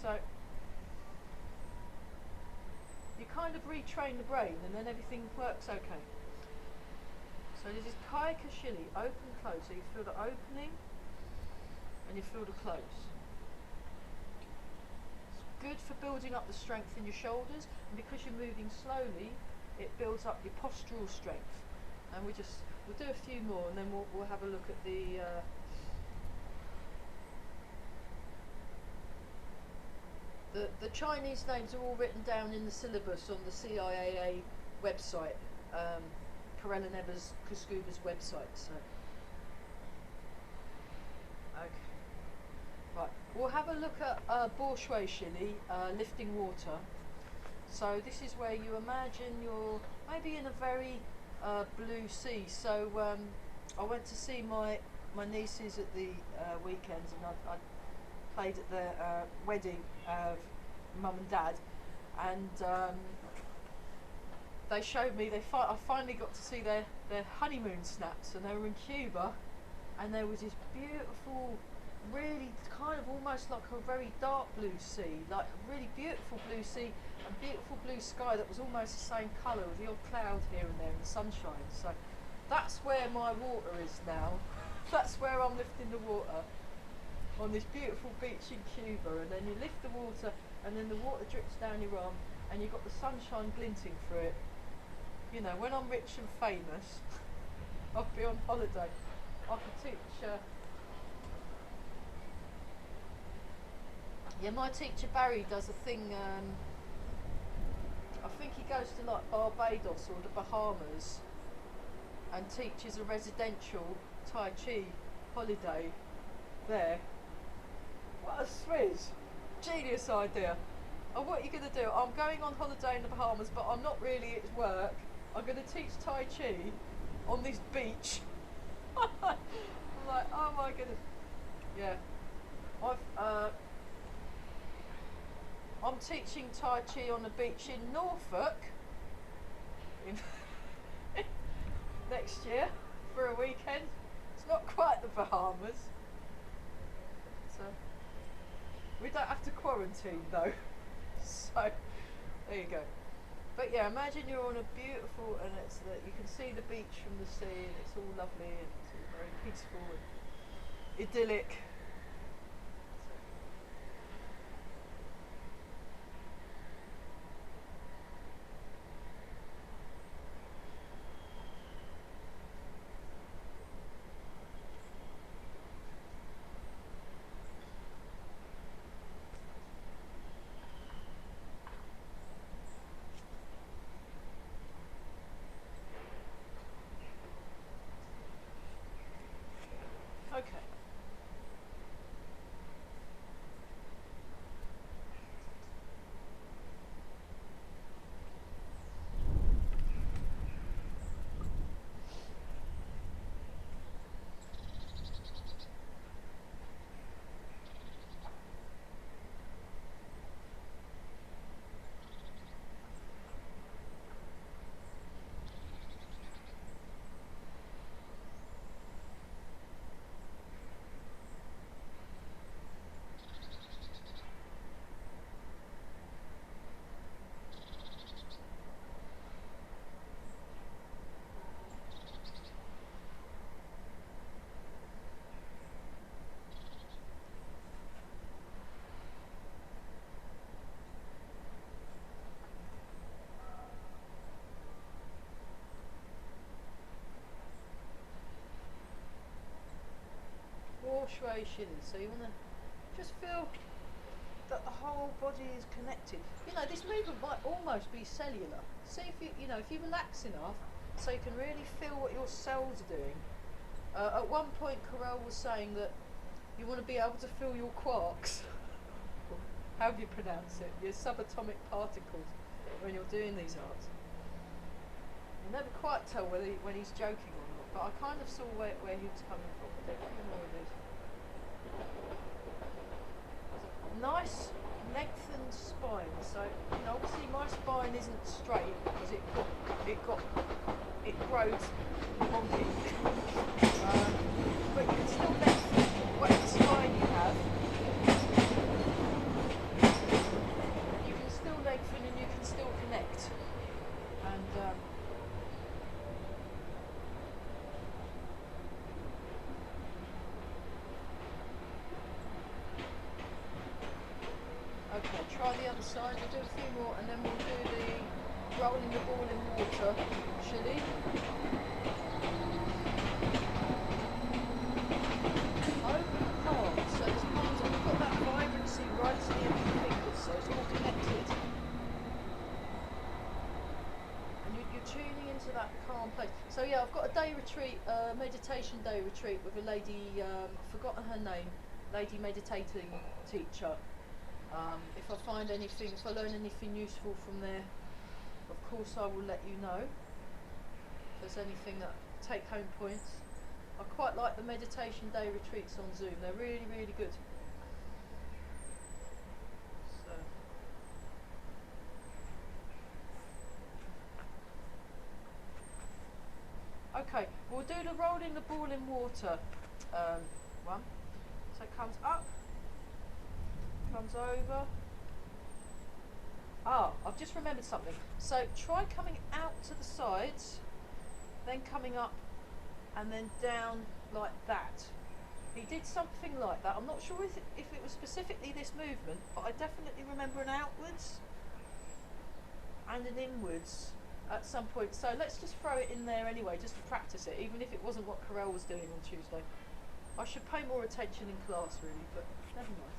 So you kind of retrain the brain and then everything works okay. So this is Kaika Shili, open, close. So you feel the opening and you feel the close. It's good for building up the strength in your shoulders, and because you're moving slowly, it builds up your postural strength. And we'll do a few more and then we'll have a look at the Chinese names are all written down in the syllabus on the CIAA website, Karela Neves Kuskuba's website. So, okay, right. We'll have a look at Bo Shui Shili, lifting water. So this is where you imagine you're maybe in a very blue sea. So I went to see my nieces at the weekends, and I played at their wedding of mum and dad, and they showed me, I finally got to see their honeymoon snaps, and they were in Cuba, and there was this beautiful, really kind of almost like a very dark blue sea, like a really beautiful blue sea, and beautiful blue sky that was almost the same colour with the odd cloud here and there and sunshine. So that's where my water is now. That's where I'm lifting the water, on this beautiful beach in Cuba, and then you lift the water and then the water drips down your arm and you've got the sunshine glinting through it. You know, when I'm rich and famous, I'll be on holiday. I could teach yeah, my teacher Barry does a thing, I think he goes to like Barbados or the Bahamas and teaches a residential Tai Chi holiday there. What a swizz! Genius idea. And what are you going to do? I'm going on holiday in the Bahamas, but I'm not really at work. I'm going to teach Tai Chi on this beach. I'm like, oh my goodness. Yeah. I'm teaching Tai Chi on a beach in Norfolk next year for a weekend. It's not quite the Bahamas. So we don't have to quarantine though. So there you go. But yeah, imagine you're on a beautiful, and it's you can see the beach from the sea, and it's all lovely and it's all very peaceful and idyllic. Okay. shui Shili. So you want to just feel that the whole body is connected. You know, this movement might almost be cellular. See if you know, if you relax enough, so you can really feel what your cells are doing. At one point, Carell was saying that you want to be able to feel your quarks. How do you pronounce it? Your subatomic particles when you're doing these arts. You never quite tell whether when he's joking or not, but I kind of saw where he was coming from. I don't really know what it is. Nice lengthened spine, so you know, obviously my spine isn't straight because it grows wonky, but you can still lengthen whatever spine you have. You can still lengthen and you can still connect, and okay, try the other side. We'll do a few more and then we'll do the rolling the ball in water, Shili. Open the palms, so this palms, we've got that vibrancy right to the end of the fingers, so it's all connected. And you're tuning into that calm place. So yeah, I've got a day retreat, meditation day retreat with a lady, I've forgotten her name, lady meditating teacher. If I find anything, if I learn anything useful from there, of course I will let you know. If there's anything that take home points. I quite like the meditation day retreats on Zoom. They're really, really good. So. Okay, we'll do the rolling the ball in water one. So it comes up. Comes over. Ah, I've just remembered something. So try coming out to the sides, then coming up, and then down like that. He did something like that. I'm not sure if it was specifically this movement, but I definitely remember an outwards and an inwards at some point. So let's just throw it in there anyway, just to practice it, even if it wasn't what Carell was doing on Tuesday. I should pay more attention in class really, but never mind.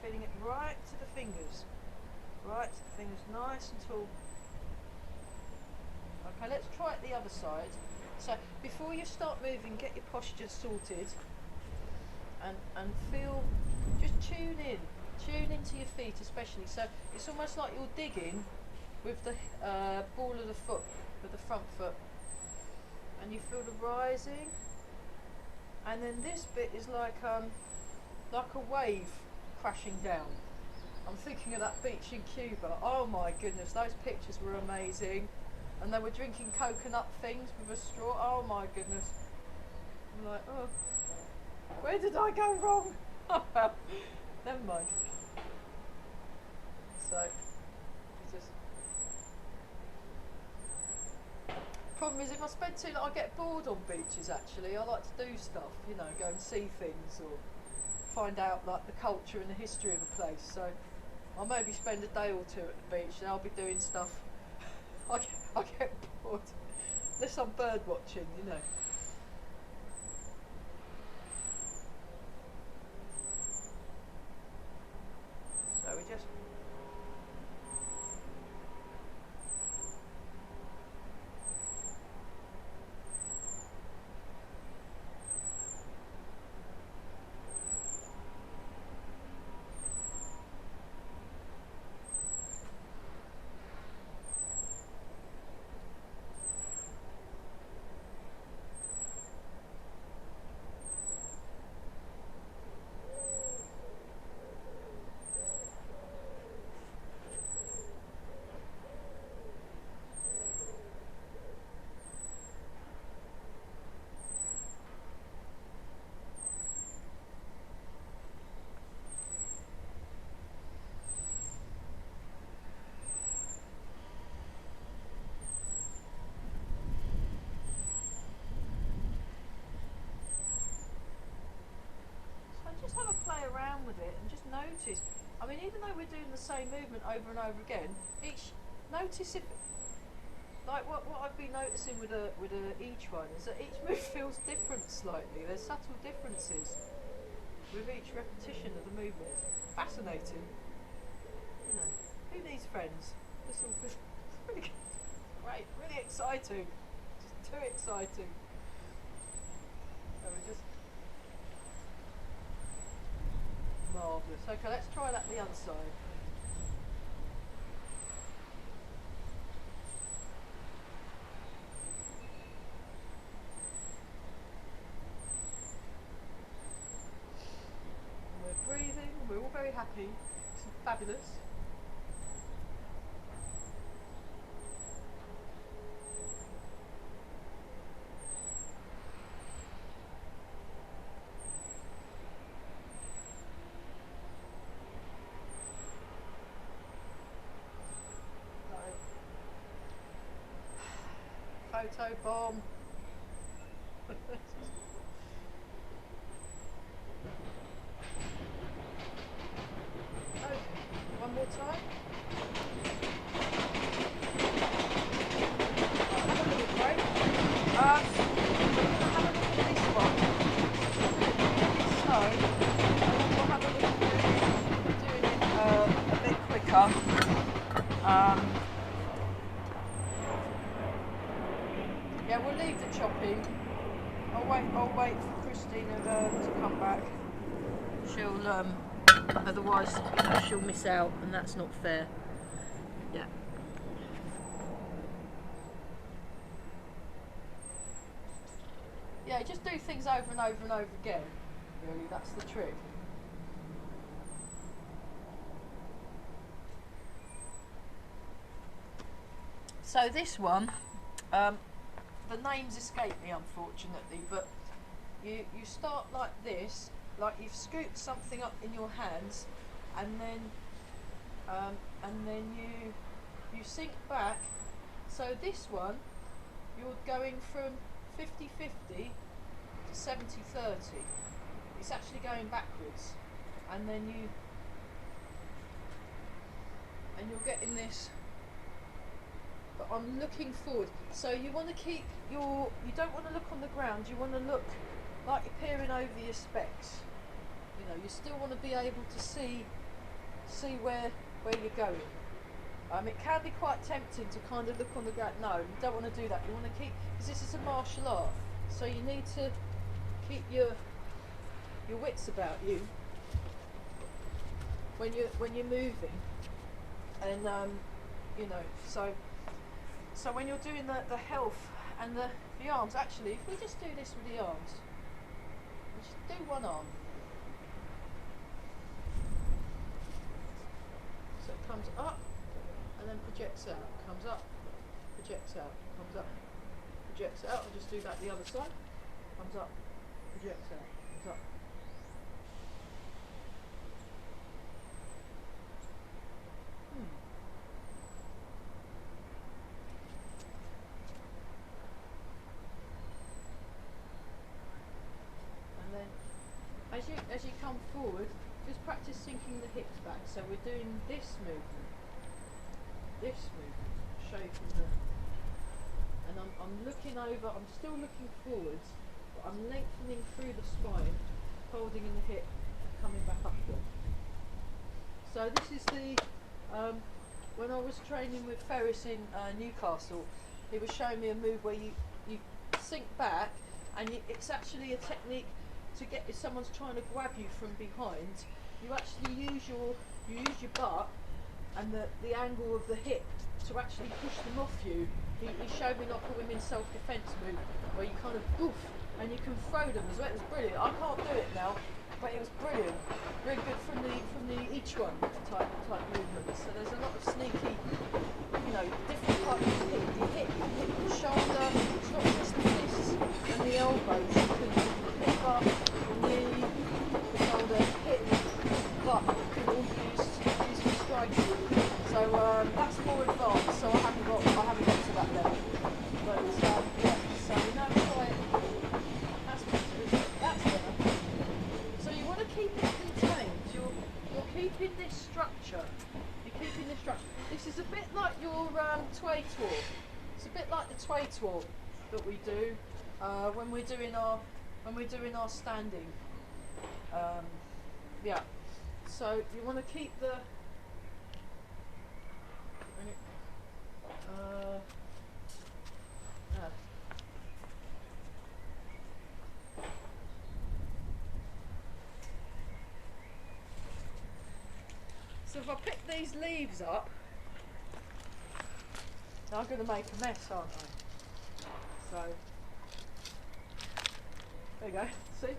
Feeling it right to the fingers. Right to the fingers, nice and tall. Okay, let's try it the other side. So before you start moving, get your posture sorted and feel, just tune into your feet especially. So it's almost like you're digging with the ball of the foot, with the front foot. And you feel the rising. And then this bit is like a wave crashing down. I'm thinking of that beach in Cuba. Oh my goodness, those pictures were amazing. And they were drinking coconut things with a straw. Oh my goodness. I'm like, oh, where did I go wrong? Oh well, never mind. So, it's just... Problem is, if I spend too long, I get bored on beaches actually. I like to do stuff, you know, go and see things or find out like the culture and the history of a place. So I'll maybe spend a day or two at the beach and I'll be doing stuff. I get bored unless I'm bird watching, you know. So we just of it and just notice. I mean, even though we're doing the same movement over and over again, notice if, like what I've been noticing with each one is that each move feels different slightly. There's subtle differences with each repetition of the movement. Fascinating. You know, who needs friends? It's all good. Really good. Great, really exciting. Just too exciting. So we're just marvellous. Okay, let's try that the other side. We're breathing, we're all very happy. It's fabulous. Photo bomb. Okay, one more time. Have a little break. We're going to have a look at this one. It's slow, and then we'll have a look at doing it a bit quicker. Yeah, we'll leave the chopping. I'll wait for Christina to come back. She'll otherwise, you know, she'll miss out, and that's not fair. Yeah. Yeah, just do things over and over and over again. Really, that's the trick. So this one, the names escape me unfortunately, but you start like this, like you've scooped something up in your hands, and then you sink back. So this one, you're going from 50-50 to 70-30. It's actually going backwards, and then you're getting this. But I'm looking forward. So you want to keep you don't want to look on the ground, you want to look like you're peering over your specs. You know, you still want to be able to see where you're going. It can be quite tempting to kind of look on the ground. No, you don't want to do that. You want to keep, because this is a martial art, so you need to keep your wits about you when you're moving, and you know, so when you're doing the health and the arms, actually, if we just do this with the arms, we just do one arm. So it comes up and then projects out, comes up, projects out, comes up, projects out. I'll just do that the other side. Comes up, projects out, comes up. As you come forward, just practice sinking the hips back. So we're doing this movement, show you from the, and I'm looking over. I'm still looking forwards, but I'm lengthening through the spine, holding in the hip, coming back upward. So this is the when I was training with Ferris in Newcastle, he was showing me a move where you sink back, and it's actually a technique to get, if someone's trying to grab you from behind, you actually use your butt and the angle of the hip to actually push them off you. He showed me like a women's self-defense move where you kind of goof and you can throw them as well. It was brilliant. I can't do it now, but it was brilliant. Really good from the Yiquan type movements. So there's a lot of sneaky, you know, different types of hit. You hit the shoulder, it's not just the fists and the elbows. You can pick up the knee, the shoulder, hip, but you can all use for striking. So that's more advanced. So I haven't got to that level. But yeah. So we now try it. That's better. So you want to keep it contained. the tway twirl that we do when we're doing our standing. Yeah. So you want to keep the yeah. So if I pick these leaves up, I'm going to make a mess, aren't I? So there you go. See.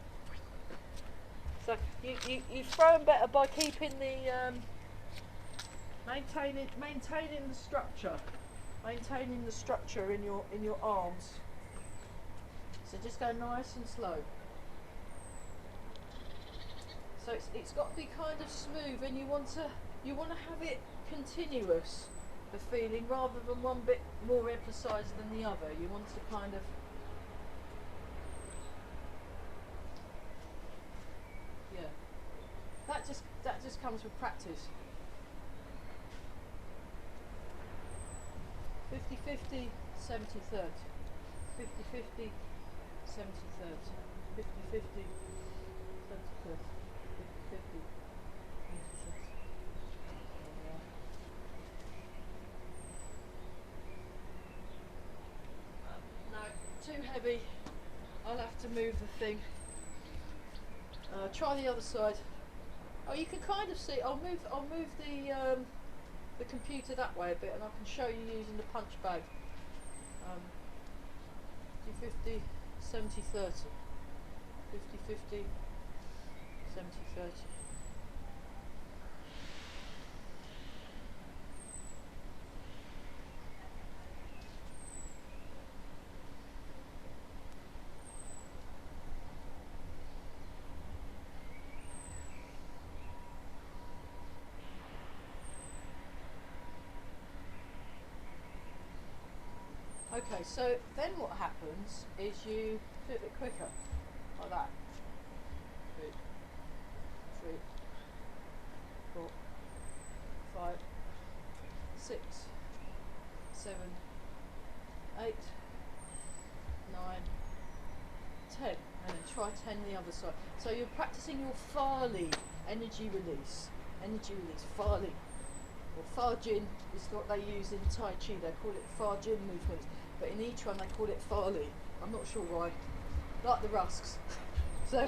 So you throw them better by keeping the maintaining the structure in your arms. So just go nice and slow. So it's got to be kind of smooth, and you want to have it continuous, the feeling, rather than one bit more emphasised than the other. You want to kind of that just comes with practice. 50-50, 70-30. 50-50, 70-30. 50-50, 70-30. 50-50. No, too heavy. I'll have to move the thing. Try the other side. Oh, you can kind of see. I'll move the computer that way a bit, and I can show you using the punch bag. Do 50, 70, 30. 50, 50, 70, 30. Okay, so then what happens is you do it a bit quicker, like that. 2, 3, 4, 5, 6, 7, 8, 9, 10, and then try 10 the other side. So you're practicing your Farley energy release, Farley. Or Farjin is what they use in Tai Chi. They call it Farjin movement, but in Yiquan they call it Farley. I'm not sure why. Like the rusks. So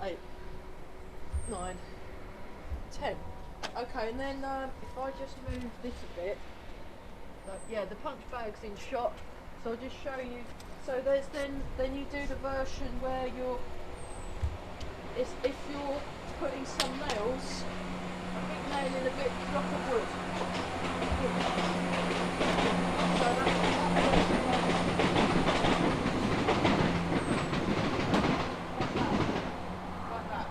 8, 9, 10. Okay, and then if I just move this a bit, yeah, the punch bag's in shot. So I'll just show you. So there's then you do the version where if you're putting some nails. I think nailing a bit block of wood. So like that.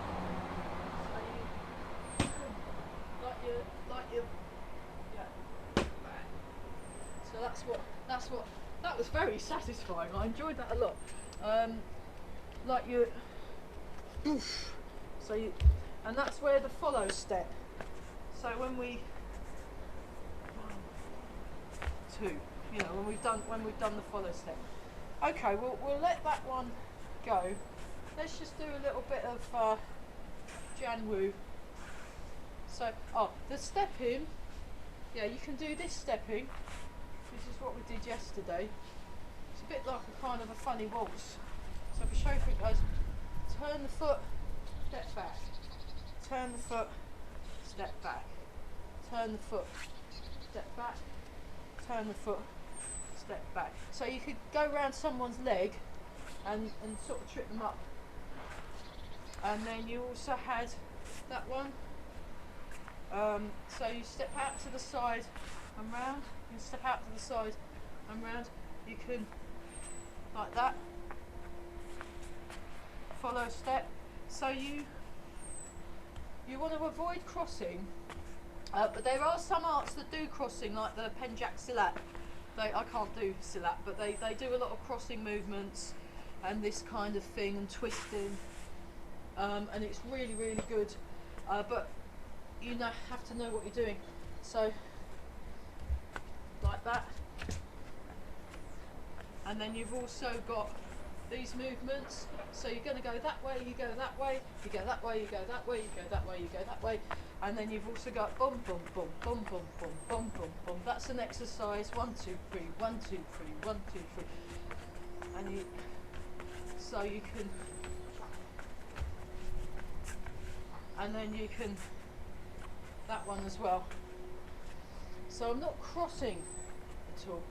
So yeah. So that was very satisfying. I enjoyed that a lot. And that's where the follow step. So when we 1, 2, when we've done the follow step. Okay, we'll let that one go. Let's just do a little bit of Janwu. So the stepping. Yeah, you can do this stepping. This is what we did yesterday. It's a bit like a kind of a funny waltz. So if I show you, it goes turn the foot, step back. Turn the foot, step back. Turn the foot, step back. Turn the foot, step back. So you could go around someone's leg and sort of trip them up. And then you also had that one. So you step out to the side and round. You step out to the side and round. You can, like that. Follow step. So you want to avoid crossing, but there are some arts that do crossing, like the Penjak Silat. I can't do Silat, but they do a lot of crossing movements and this kind of thing and twisting, and it's really, really good. But you have to know what you're doing. So like that, And then you've also got these movements. So you're going to go that way, you go that way, you go that way, you go that way, you go that way, you go that way. And then you've also got boom, boom, boom, boom, boom, boom, boom, boom, boom. That's an exercise. 1, 2, 3, 1, 2, 3, 1, 2, 3. And you, so you can, and then you can, that one as well. So I'm not crossing at all.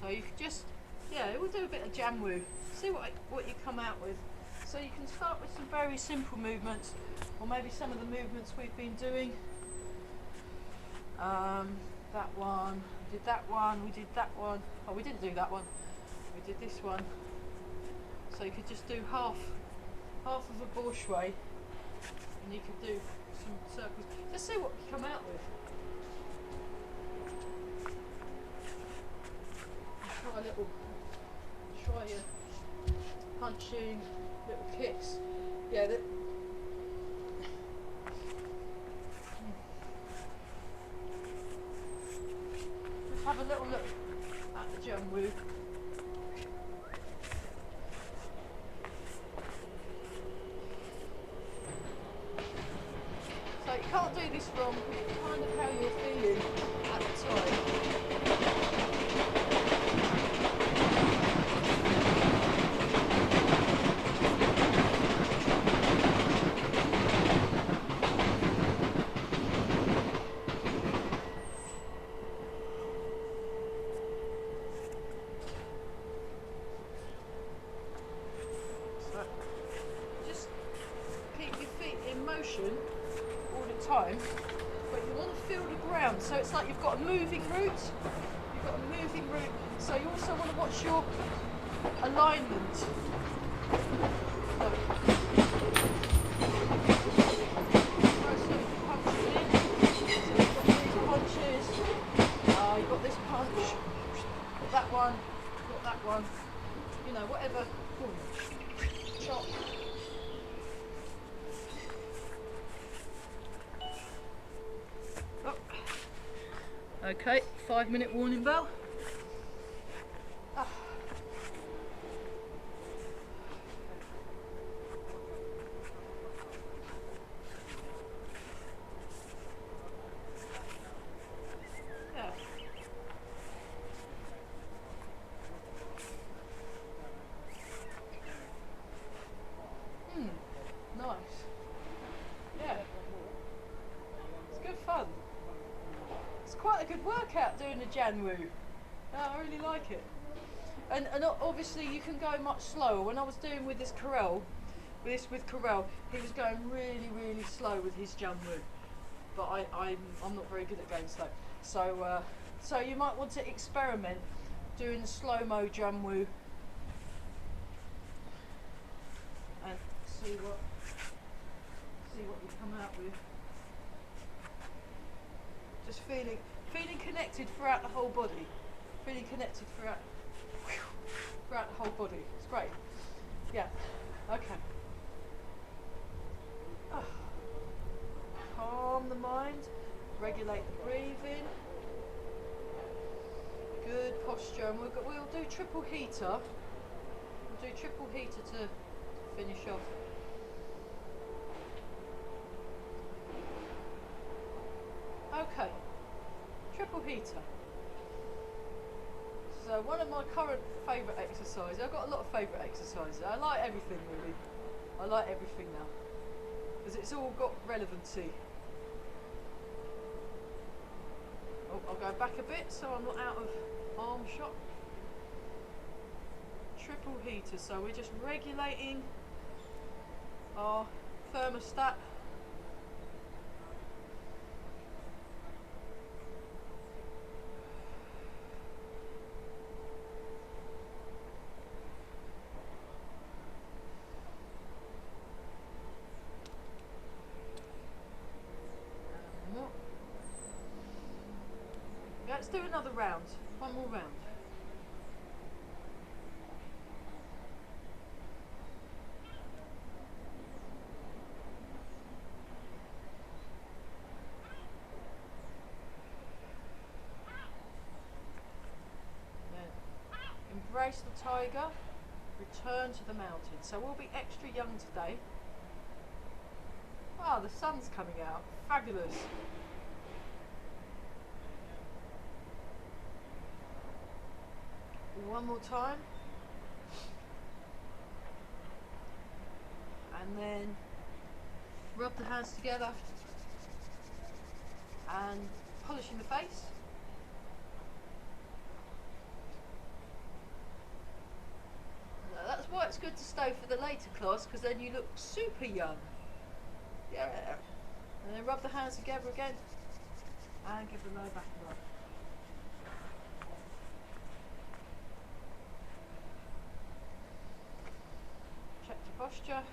So you can just, yeah, we'll do a bit of Jamwoo. See what you come out with. So you can start with some very simple movements, or maybe some of the movements we've been doing. That one, we did that one, we did that one. Oh, we didn't do that one. We did this one. So you could just do half of a Bolshoi, and you could do some circles. Just see what you come out with. Try your punching, little kicks. Yeah, let's have a little look at the Jamwoo. So you can't do this from kind of how you're feeling at the time. All the time, but you want to feel the ground, so it's like you've got a moving route, so you also want to watch your alignment. So you've got this punch, got that one, you know, whatever. Chop. Okay, 5-minute warning bell. Yeah. Nice. Yeah. It's good fun. It's quite a good workout doing the Jamwoo. I really like it. And obviously you can go much slower. When I was doing with this Carell, with Carell, he was going really, really slow with his Jamwoo. But I'm not very good at going slow. So you might want to experiment doing the slow-mo Jamwoo and see what you come out with. Just feeling connected throughout the whole body. Feeling connected throughout the whole body. It's great. Yeah. Okay. Calm the mind. Regulate the breathing. Good posture. And we'll do triple heater. We'll do triple heater to finish off. Okay, triple heater. So one of my current favourite exercises. I've got a lot of favourite exercises. I like everything really. I like everything now because it's all got relevancy. Oh, I'll go back a bit so I'm not out of arm shot. Triple heater. So we're just regulating our thermostat. Let's do another round. One more round. embrace the tiger, return to the mountain. So we'll be extra young today. Ah, the sun's coming out. Fabulous. One more time. And then rub the hands together and polishing the face. Now that's why it's good to stay for the later class, because then you look super young. Yeah. And then rub the hands together again and give the lower back a rub. Check the posture.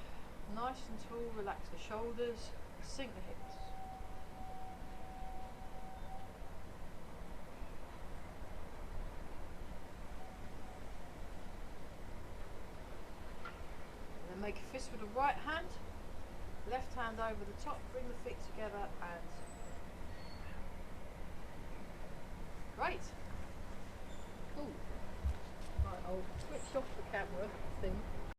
Nice and tall, relax the shoulders, sink the hips. And then make a fist with the right hand, left hand over the top, bring the feet together and great. Cool. Right, I'll switch off the camera thing.